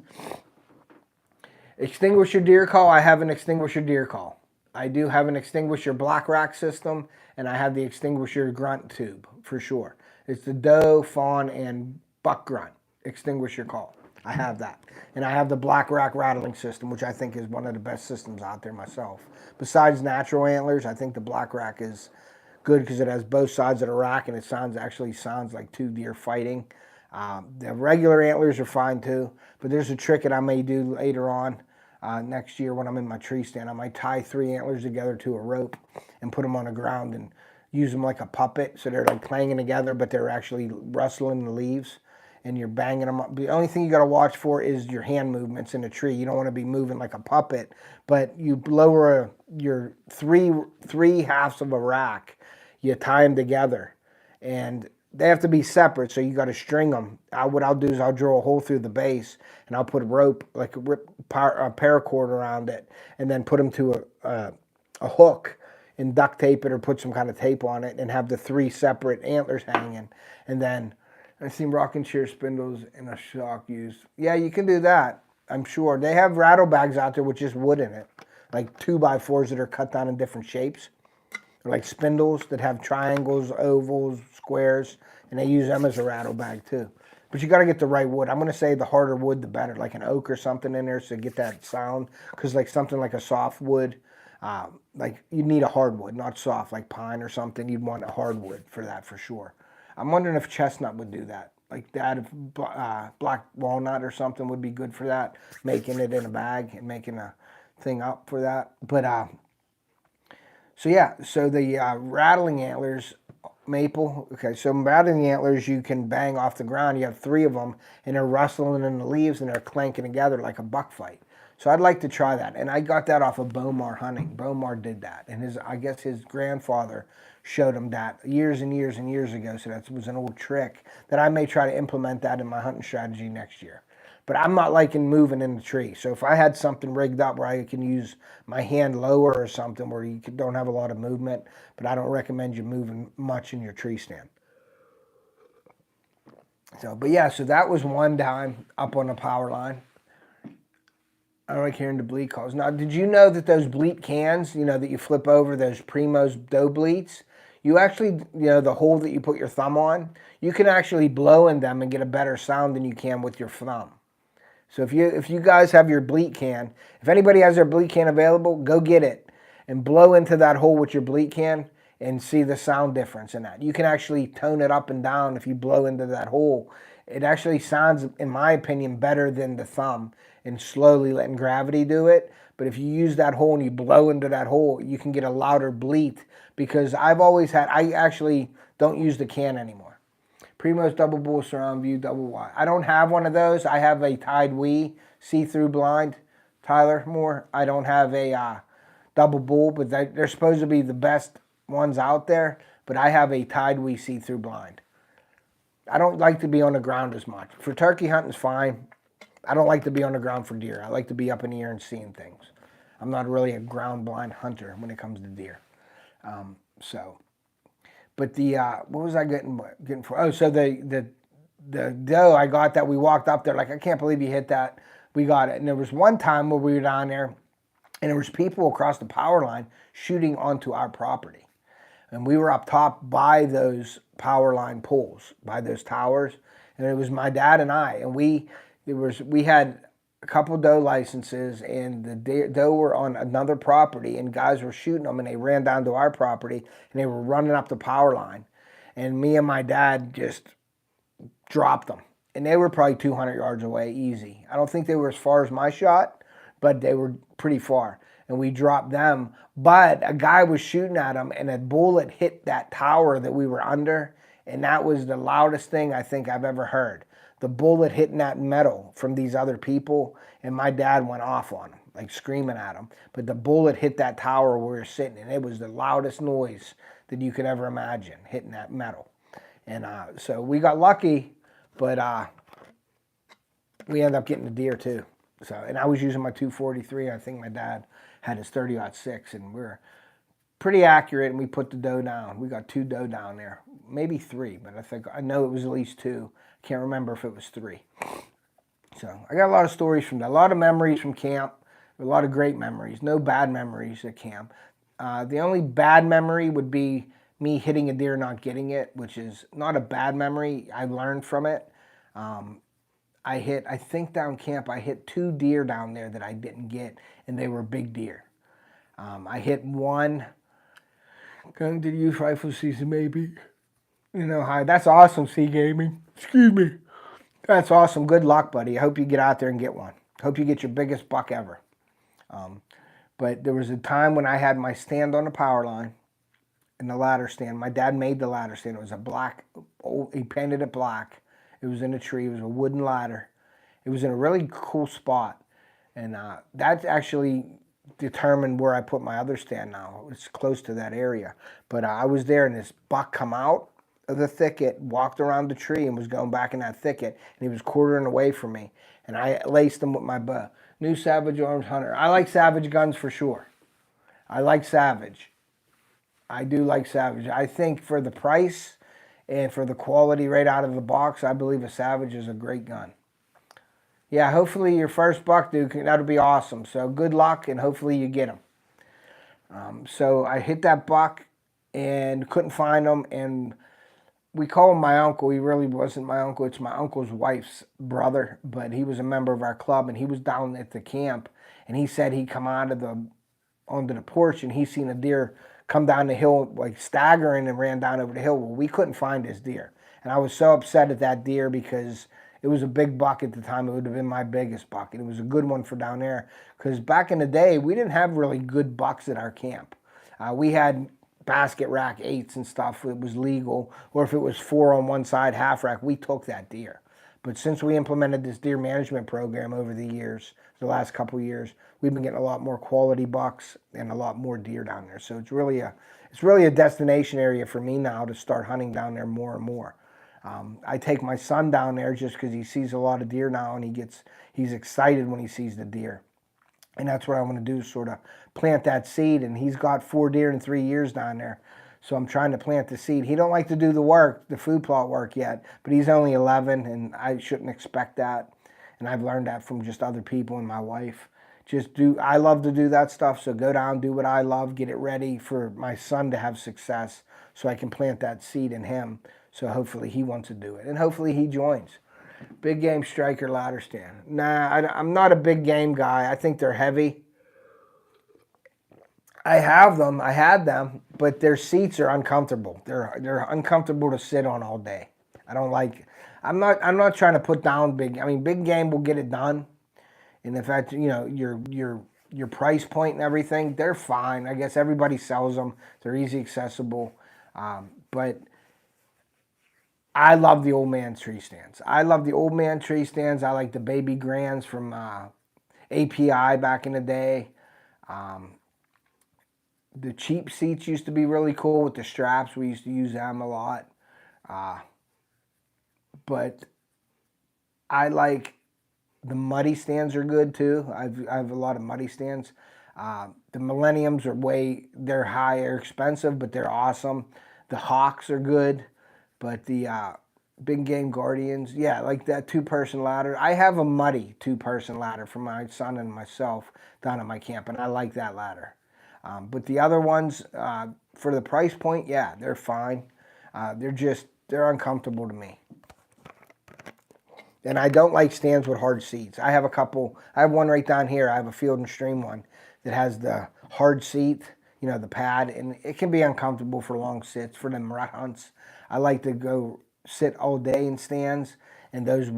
Extinguisher deer call. I have an extinguisher deer call. I do have an extinguisher black rack system, and I have the extinguisher grunt tube for sure. It's the doe, fawn, and buck grunt extinguisher call. I have that. And I have the black rack rattling system, which I think is one of the best systems out there myself. Besides natural antlers, I think the black rack is good because it has both sides of the rack, and it actually sounds like two deer fighting. The regular antlers are fine too, but there's a trick that I may do later on next year when I'm in my tree stand. I might tie 3 antlers together to a rope and put them on the ground and use them like a puppet, so they're like clanging together, but they're actually rustling the leaves, and you're banging them up. The only thing you got to watch for is your hand movements in the tree. You don't want to be moving like a puppet, but you lower your three halves of a rack, you tie them together, and they have to be separate, so you got to string them. What I'll do is I'll drill a hole through the base, and I'll put a rope, like a paracord around it, and then put them to a hook and duct tape it or put some kind of tape on it and have the 3 separate antlers hanging. And then I've seen rocking chair spindles and a shock used. Yeah, you can do that, I'm sure. They have rattle bags out there with just wood in it, like 2x4s that are cut down in different shapes. Or like spindles that have triangles, ovals, squares, and they use them as a rattle bag too. But you got to get the right wood. I'm going to say the harder wood, the better, like an oak or something in there to get that sound. Because like something like a soft wood, like you need a hardwood, not soft, like pine or something. You'd want a hardwood for that for sure. I'm wondering if chestnut would do that. Like that, if black walnut or something would be good for that. Making it in a bag and making a thing up for that. But so yeah, so the rattling antlers, maple. Okay, so rattling antlers you can bang off the ground. You have 3 of them, and they're rustling in the leaves, and they're clanking together like a buck fight. So I'd like to try that, and I got that off of Bomar Hunting. Bomar did that, and I guess his grandfather showed him that years and years and years ago. So that was an old trick that I may try to implement that in my hunting strategy next year. But I'm not liking moving in the tree. So if I had something rigged up where I can use my hand lower or something where you don't have a lot of movement, but I don't recommend you moving much in your tree stand. So, but yeah, so that was one time up on the power line. I like hearing the bleat calls. Now, did you know that those bleat cans, you know, that you flip over, those Primo's doe bleats, you actually, you know, the hole that you put your thumb on, you can actually blow in them and get a better sound than you can with your thumb. So if you guys have your bleat can, if anybody has their bleat can available, go get it and blow into that hole with your bleat can and see the sound difference in that. You can actually tone it up and down if you blow into that hole. It actually sounds, in my opinion, better than the thumb and slowly letting gravity do it. But if you use that hole and you blow into that hole, you can get a louder bleat, because I actually don't use the can anymore. Primo's double bull surround view, double wide. I don't have one of those. I have a Tide Wee see-through blind, Tyler Moore. I don't have a double bull, but they're supposed to be the best ones out there. But I have a Tide Wee see-through blind. I don't like to be on the ground as much. For turkey hunting is fine. I don't like to be on the ground for deer. I like to be up in the air and seeing things. I'm not really a ground blind hunter when it comes to deer. But the, what was I getting for? Oh, so the doe I got that we walked up there, like, I can't believe you hit that. We got it. And there was one time where we were down there, and there was people across the power line shooting onto our property. And we were up top by those power line poles, by those towers. And it was my dad and I, and we had a couple doe licenses, and the doe were on another property, and guys were shooting them, and they ran down to our property, and they were running up the power line, and me and my dad just dropped them, and they were probably 200 yards away, easy. I don't think they were as far as my shot, but they were pretty far, and we dropped them. But a guy was shooting at them, and a bullet hit that tower that we were under, and that was the loudest thing I think I've ever heard. The bullet hitting that metal from these other people, and my dad went off on him, like screaming at him. But the bullet hit that tower where we were sitting, and it was the loudest noise that you could ever imagine, hitting that metal. And so we got lucky, but we ended up getting the deer too. So, and I was using my 243. I think my dad had his 30-06, and we were pretty accurate, and we put the doe down. We got 2 doe down there, maybe 3, but I know it was at least 2. Can't remember if it was 3. So I got a lot of stories from that, a lot of memories from camp, a lot of great memories, no bad memories at camp. The only bad memory would be me hitting a deer, not getting it, which is not a bad memory. I learned from it. I think down camp, I hit 2 deer down there that I didn't get, and they were big deer. I hit one, going to youth rifle season maybe. You know, hi, that's awesome, C Gaming. Excuse me. That's awesome. Good luck, buddy. I hope you get out there and get one. Hope you get your biggest buck ever. But there was a time when I had my stand on the power line and the ladder stand. My dad made the ladder stand. It was a black, he painted it black. It was in a tree. It was a wooden ladder. It was in a really cool spot. And that actually determined where I put my other stand now. It's close to that area. But I was there, and this buck come out, of the thicket, walked around the tree, and was going back in that thicket, and he was quartering away from me, and I laced him with my bow. New Savage Arms Hunter. I like Savage guns for sure. I like Savage. I do like Savage. I think for the price and for the quality right out of the box, I believe a Savage is a great gun. Yeah, hopefully your first buck, dude, that'll be awesome. So good luck, and hopefully you get him. So I hit that buck and couldn't find him, and we call him my uncle. He really wasn't my uncle. It's my uncle's wife's brother, but he was a member of our club, and he was down at the camp, and he said he come out of onto the porch, and he seen a deer come down the hill like staggering and ran down over the hill. Well, we couldn't find his deer, and I was so upset at that deer because it was a big buck at the time. It would have been my biggest buck, and it was a good one for down there because back in the day, we didn't have really good bucks at our camp. We had basket rack 8s and stuff. It was legal, or if it was 4 on one side, half rack, we took that deer. But since we implemented this deer management program over the years, the last couple of years, we've been getting a lot more quality bucks and a lot more deer down there. So it's really a destination area for me now to start hunting down there more and more. I take my son down there just because he sees a lot of deer now, and he's excited when he sees the deer. And that's what I want to do, sort of plant that seed. And he's got 4 deer in 3 years down there. So I'm trying to plant the seed. He don't like to do the work, the food plot work yet, but he's only 11, and I shouldn't expect that. And I've learned that from just other people and my wife. I love to do that stuff, so go down, do what I love, get it ready for my son to have success so I can plant that seed in him. So hopefully he wants to do it, and hopefully he joins. Big game striker ladder stand. Nah, I'm not a big game guy. I think they're heavy. I have them. I had them, but their seats are uncomfortable. They're uncomfortable to sit on all day. I don't like. I'm not trying to put down big. I mean, big game will get it done, and in fact, your price point and everything, they're fine. I guess everybody sells them. They're easy accessible, but I love the old man tree stands. I love the old man tree stands. I like the baby grands from API back in the day. The cheap seats used to be really cool with the straps. We used to use them a lot. But I like the muddy stands are good too. I have a lot of muddy stands. The Millenniums they're higher, expensive, but they're awesome. The Hawks are good, but the Big Game Guardians, yeah, like that 2-person ladder. I have a muddy 2-person ladder for my son and myself down at my camp, and I like that ladder. But the other ones, for the price point, yeah, they're fine. They're uncomfortable to me. And I don't like stands with hard seats. I have one right down here. I have a Field and Stream one that has the hard seat, the pad, and it can be uncomfortable for long sits for them rut hunts. I like to go sit all day in stands, and those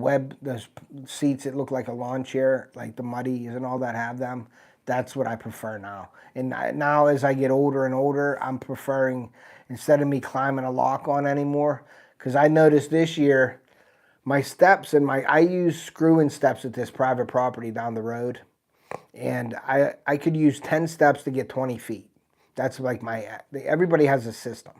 seats that look like a lawn chair, like the Muddies and all that have them. That's what I prefer now. And now as I get older and older, I'm preferring, instead of me climbing a lock on anymore, because I noticed this year, my steps I use screw-in steps at this private property down the road, and I could use 10 steps to get 20 feet. That's like everybody has a system.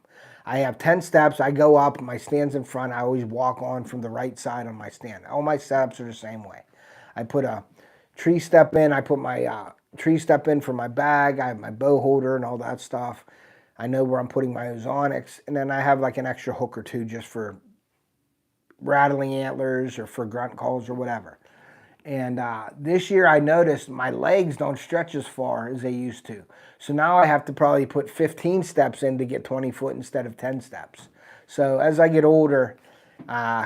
I have 10 steps. I go up, my stand's in front. I always walk on from the right side on my stand. All my setups are the same way. I put a tree step in. I put my tree step in for my bag. I have my bow holder and all that stuff. I know where I'm putting my ozonics. And then I have like an extra hook or two just for rattling antlers or for grunt calls or whatever. And this year I noticed my legs don't stretch as far as they used to. So now I have to probably put 15 steps in to get 20 foot instead of 10 steps. So as I get older,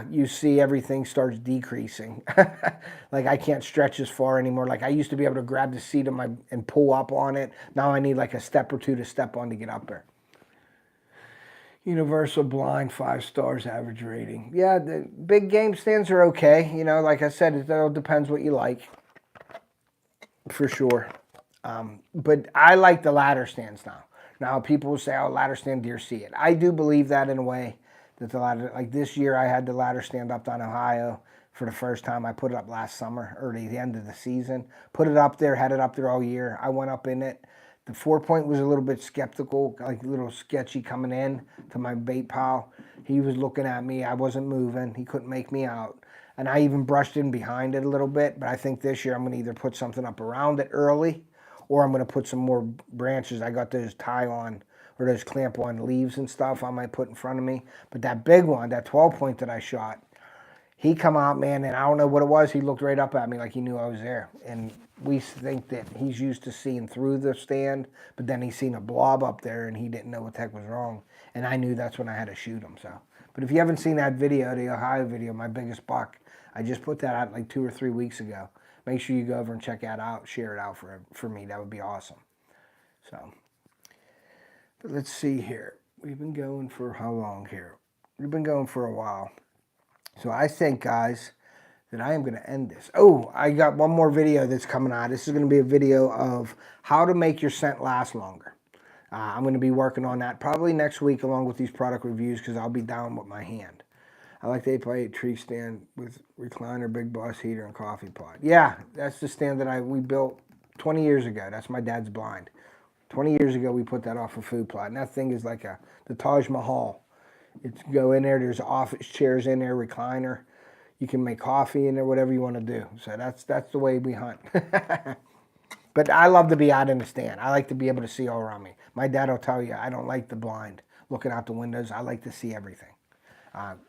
you see everything starts decreasing. Like I can't stretch as far anymore. Like I used to be able to grab the seat and pull up on it. Now I need like a step or two to step on to get up there. Universal blind, 5 stars average rating. Yeah, the big game stands are okay. Like I said, it all depends what you like, for sure. But I like the ladder stands now. Now people will say, "Oh, ladder stand deer see it." I do believe that in a way, that the ladder. Like this year, I had the ladder stand up down Ohio for the first time. I put it up last summer, or the end of the season. Put it up there, had it up there all year. I went up in it. The 4-point was a little bit skeptical, like a little sketchy coming in to my bait pile. He was looking at me. I wasn't moving. He couldn't make me out. And I even brushed in behind it a little bit. But I think this year I'm going to either put something up around it early, or I'm going to put some more branches. I got those tie-on or those clamp-on leaves and stuff I might put in front of me. But that big one, that 12-point that I shot, he come out, man, and I don't know what it was. He looked right up at me like he knew I was there. And we think that he's used to seeing through the stand, but then he seen a blob up there and he didn't know what the heck was wrong. And I knew that's when I had to shoot him. So, but if you haven't seen that video, the Ohio video, my biggest buck, I just put that out like 2 or 3 weeks ago. Make sure you go over and check that out, share it out for me. That would be awesome. So, but let's see here. We've been going for how long here? We've been going for a while. So I think, guys, that I am going to end this. Oh, I got one more video that's coming out. This is going to be a video of how to make your scent last longer. I'm going to be working on that probably next week along with these product reviews because I'll be down with my hand. I like the 8x8 tree stand with recliner, big boss heater, and coffee pot. Yeah, that's the stand that we built 20 years ago. That's my dad's blind. 20 years ago, we put that off a food plot. And that thing is like the Taj Mahal. It's go in there, there's office chairs in there, recliner. You can make coffee in there, whatever you want to do. So that's the way we hunt. But I love to be out in the stand. I like to be able to see all around me. My dad will tell you, I don't like the blind looking out the windows. I like to see everything.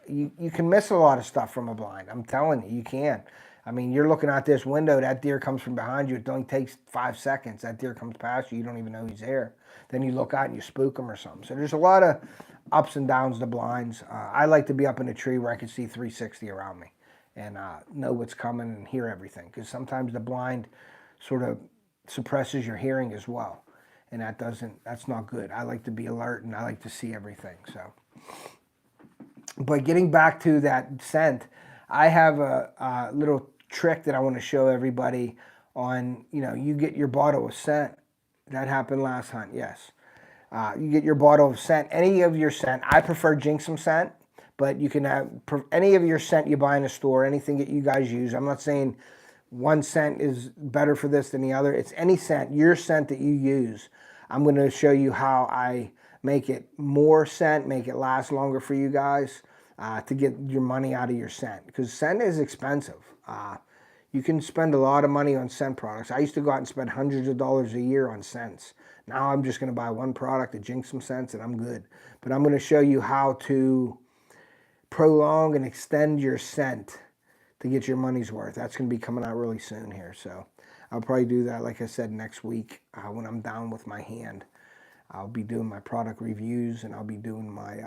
You can miss a lot of stuff from a blind. I'm telling you, you can. I mean, you're looking out this window, that deer comes from behind you. It only takes 5 seconds. That deer comes past you. You don't even know he's there. Then you look out and you spook him or something. So there's a lot of ups and downs to blinds. I like to be up in a tree where I can see 360 around me and know what's coming and hear everything. Because sometimes the blind sort of suppresses your hearing as well. And that's not good. I like to be alert and I like to see everything. So, but getting back to that scent, I have a little trick that I want to show everybody on, you get your bottle of scent. That happened last hunt, yes. You get your bottle of scent, any of your scent. I prefer Jinxum scent, but you can have any of your scent you buy in a store, anything that you guys use. I'm not saying one scent is better for this than the other. It's any scent, your scent that you use. I'm going to show you how I make it more scent, make it last longer for you guys. To get your money out of your scent, because scent is expensive. You can spend a lot of money on scent products. I used to go out and spend hundreds of dollars a year on scents. Now I'm just going to buy one product, the Jinxum scents, and I'm good. But I'm going to show you how to prolong and extend your scent to get your money's worth. That's going to be coming out really soon here. So I'll probably do that, like I said, next week when I'm down with my hand. I'll be doing my product reviews, and I'll be doing my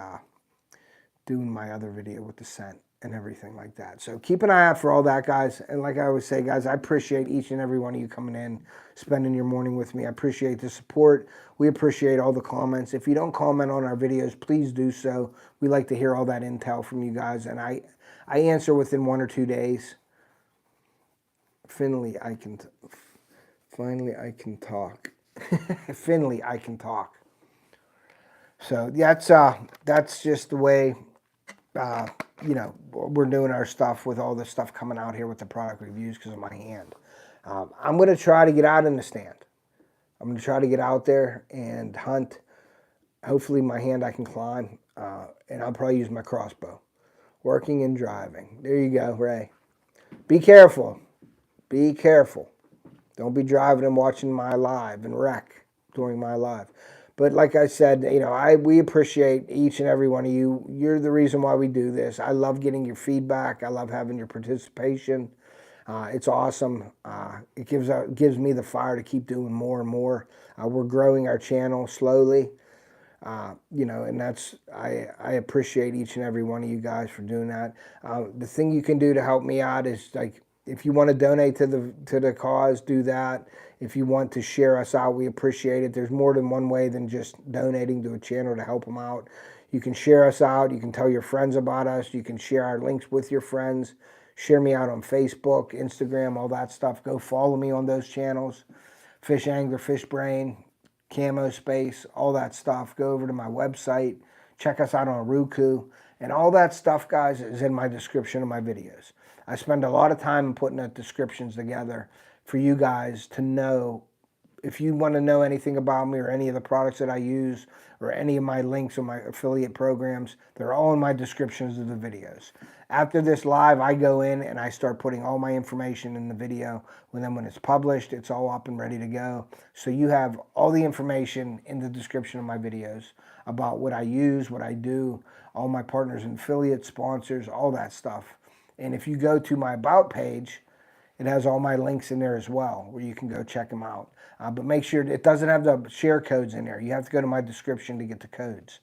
other video with the scent and everything like that. So keep an eye out for all that, guys. And like I always say, guys, I appreciate each and every one of you coming in, spending your morning with me. I appreciate the support. We appreciate all the comments. If you don't comment on our videos, please do so. We like to hear all that intel from you guys, and I answer within 1 or 2 days. Finally, I can talk. Finally, I can talk. So that's just the way, we're doing our stuff with all this stuff coming out here with the product reviews because of my hand. I'm going to try to get out in the stand. I'm going to try to get out there and hunt. Hopefully my hand I can climb, and I'll probably use my crossbow. Working and driving. There you go, Ray. Be careful. Be careful. Don't be driving and watching my live and wreck during my live. But like I said, we appreciate each and every one of you. You're the reason why we do this. I love getting your feedback. I love having your participation. It's awesome. It gives me the fire to keep doing more and more. We're growing our channel slowly. And that's, I appreciate each and every one of you guys for doing that. The thing you can do to help me out is, like, if you want to donate to the cause, do that. If you want to share us out, we appreciate it. There's more than one way than just donating to a channel to help them out. You can share us out. You can tell your friends about us. You can share our links with your friends. Share me out on Facebook, Instagram, all that stuff. Go follow me on those channels. FishAngler, FishBrain, Camo Space, all that stuff. Go over to my website. Check us out on RUKU. And all that stuff, guys, is in my description of my videos. I spend a lot of time putting the descriptions together for you guys to know if you want to know anything about me or any of the products that I use or any of my links or my affiliate programs, they're all in my descriptions of the videos. After this live, I go in and I start putting all my information in the video. Then when it's published, it's all up and ready to go. So you have all the information in the description of my videos about what I use, what I do, all my partners and affiliate sponsors, all that stuff. And if you go to my About page, it has all my links in there as well, where you can go check them out. But make sure it doesn't have the share codes in there. You have to go to my description to get the codes.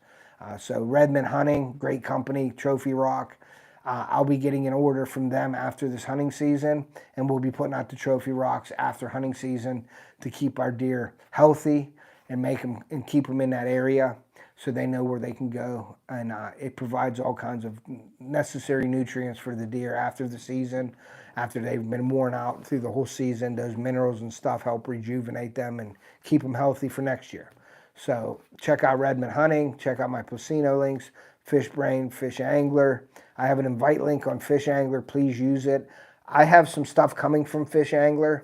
So Redmond Hunting, great company, Trophy Rock. I'll be getting an order from them after this hunting season, and we'll be putting out the trophy rocks after hunting season to keep our deer healthy and make them and keep them in that area so they know where they can go. And it provides all kinds of necessary nutrients for the deer after the season, after they've been worn out through the whole season. Those minerals and stuff help rejuvenate them and keep them healthy for next year. So check out Redmond Hunting, check out my Placino links, FishBrain, FishAngler. I have an invite link on FishAngler. Please use it. I have some stuff coming from FishAngler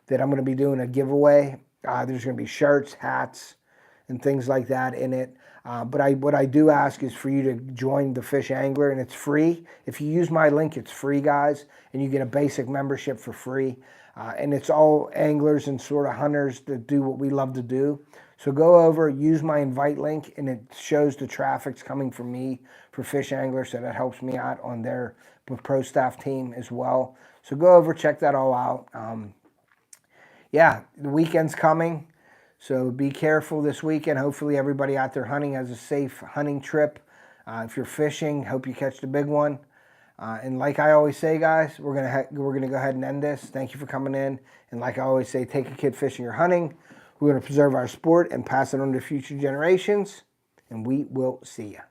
that I'm going to be doing a giveaway. There's going to be shirts, hats, and things like that in it. But what I do ask is for you to join the FishAngler, and it's free. If you use my link, it's free, guys, and you get a basic membership for free. And it's all anglers and sort of hunters that do what we love to do. So go over, use my invite link, and it shows the traffic's coming from me for FishAngler, so that helps me out on their pro staff team as well. So go over, check that all out. Yeah, the weekend's coming, so be careful this weekend. Hopefully everybody out there hunting has a safe hunting trip. If you're fishing, hope you catch the big one. And like I always say, guys, we're gonna go ahead and end this. Thank you for coming in. And like I always say, take a kid fishing or hunting. We're going to preserve our sport and pass it on to future generations. And we will see you.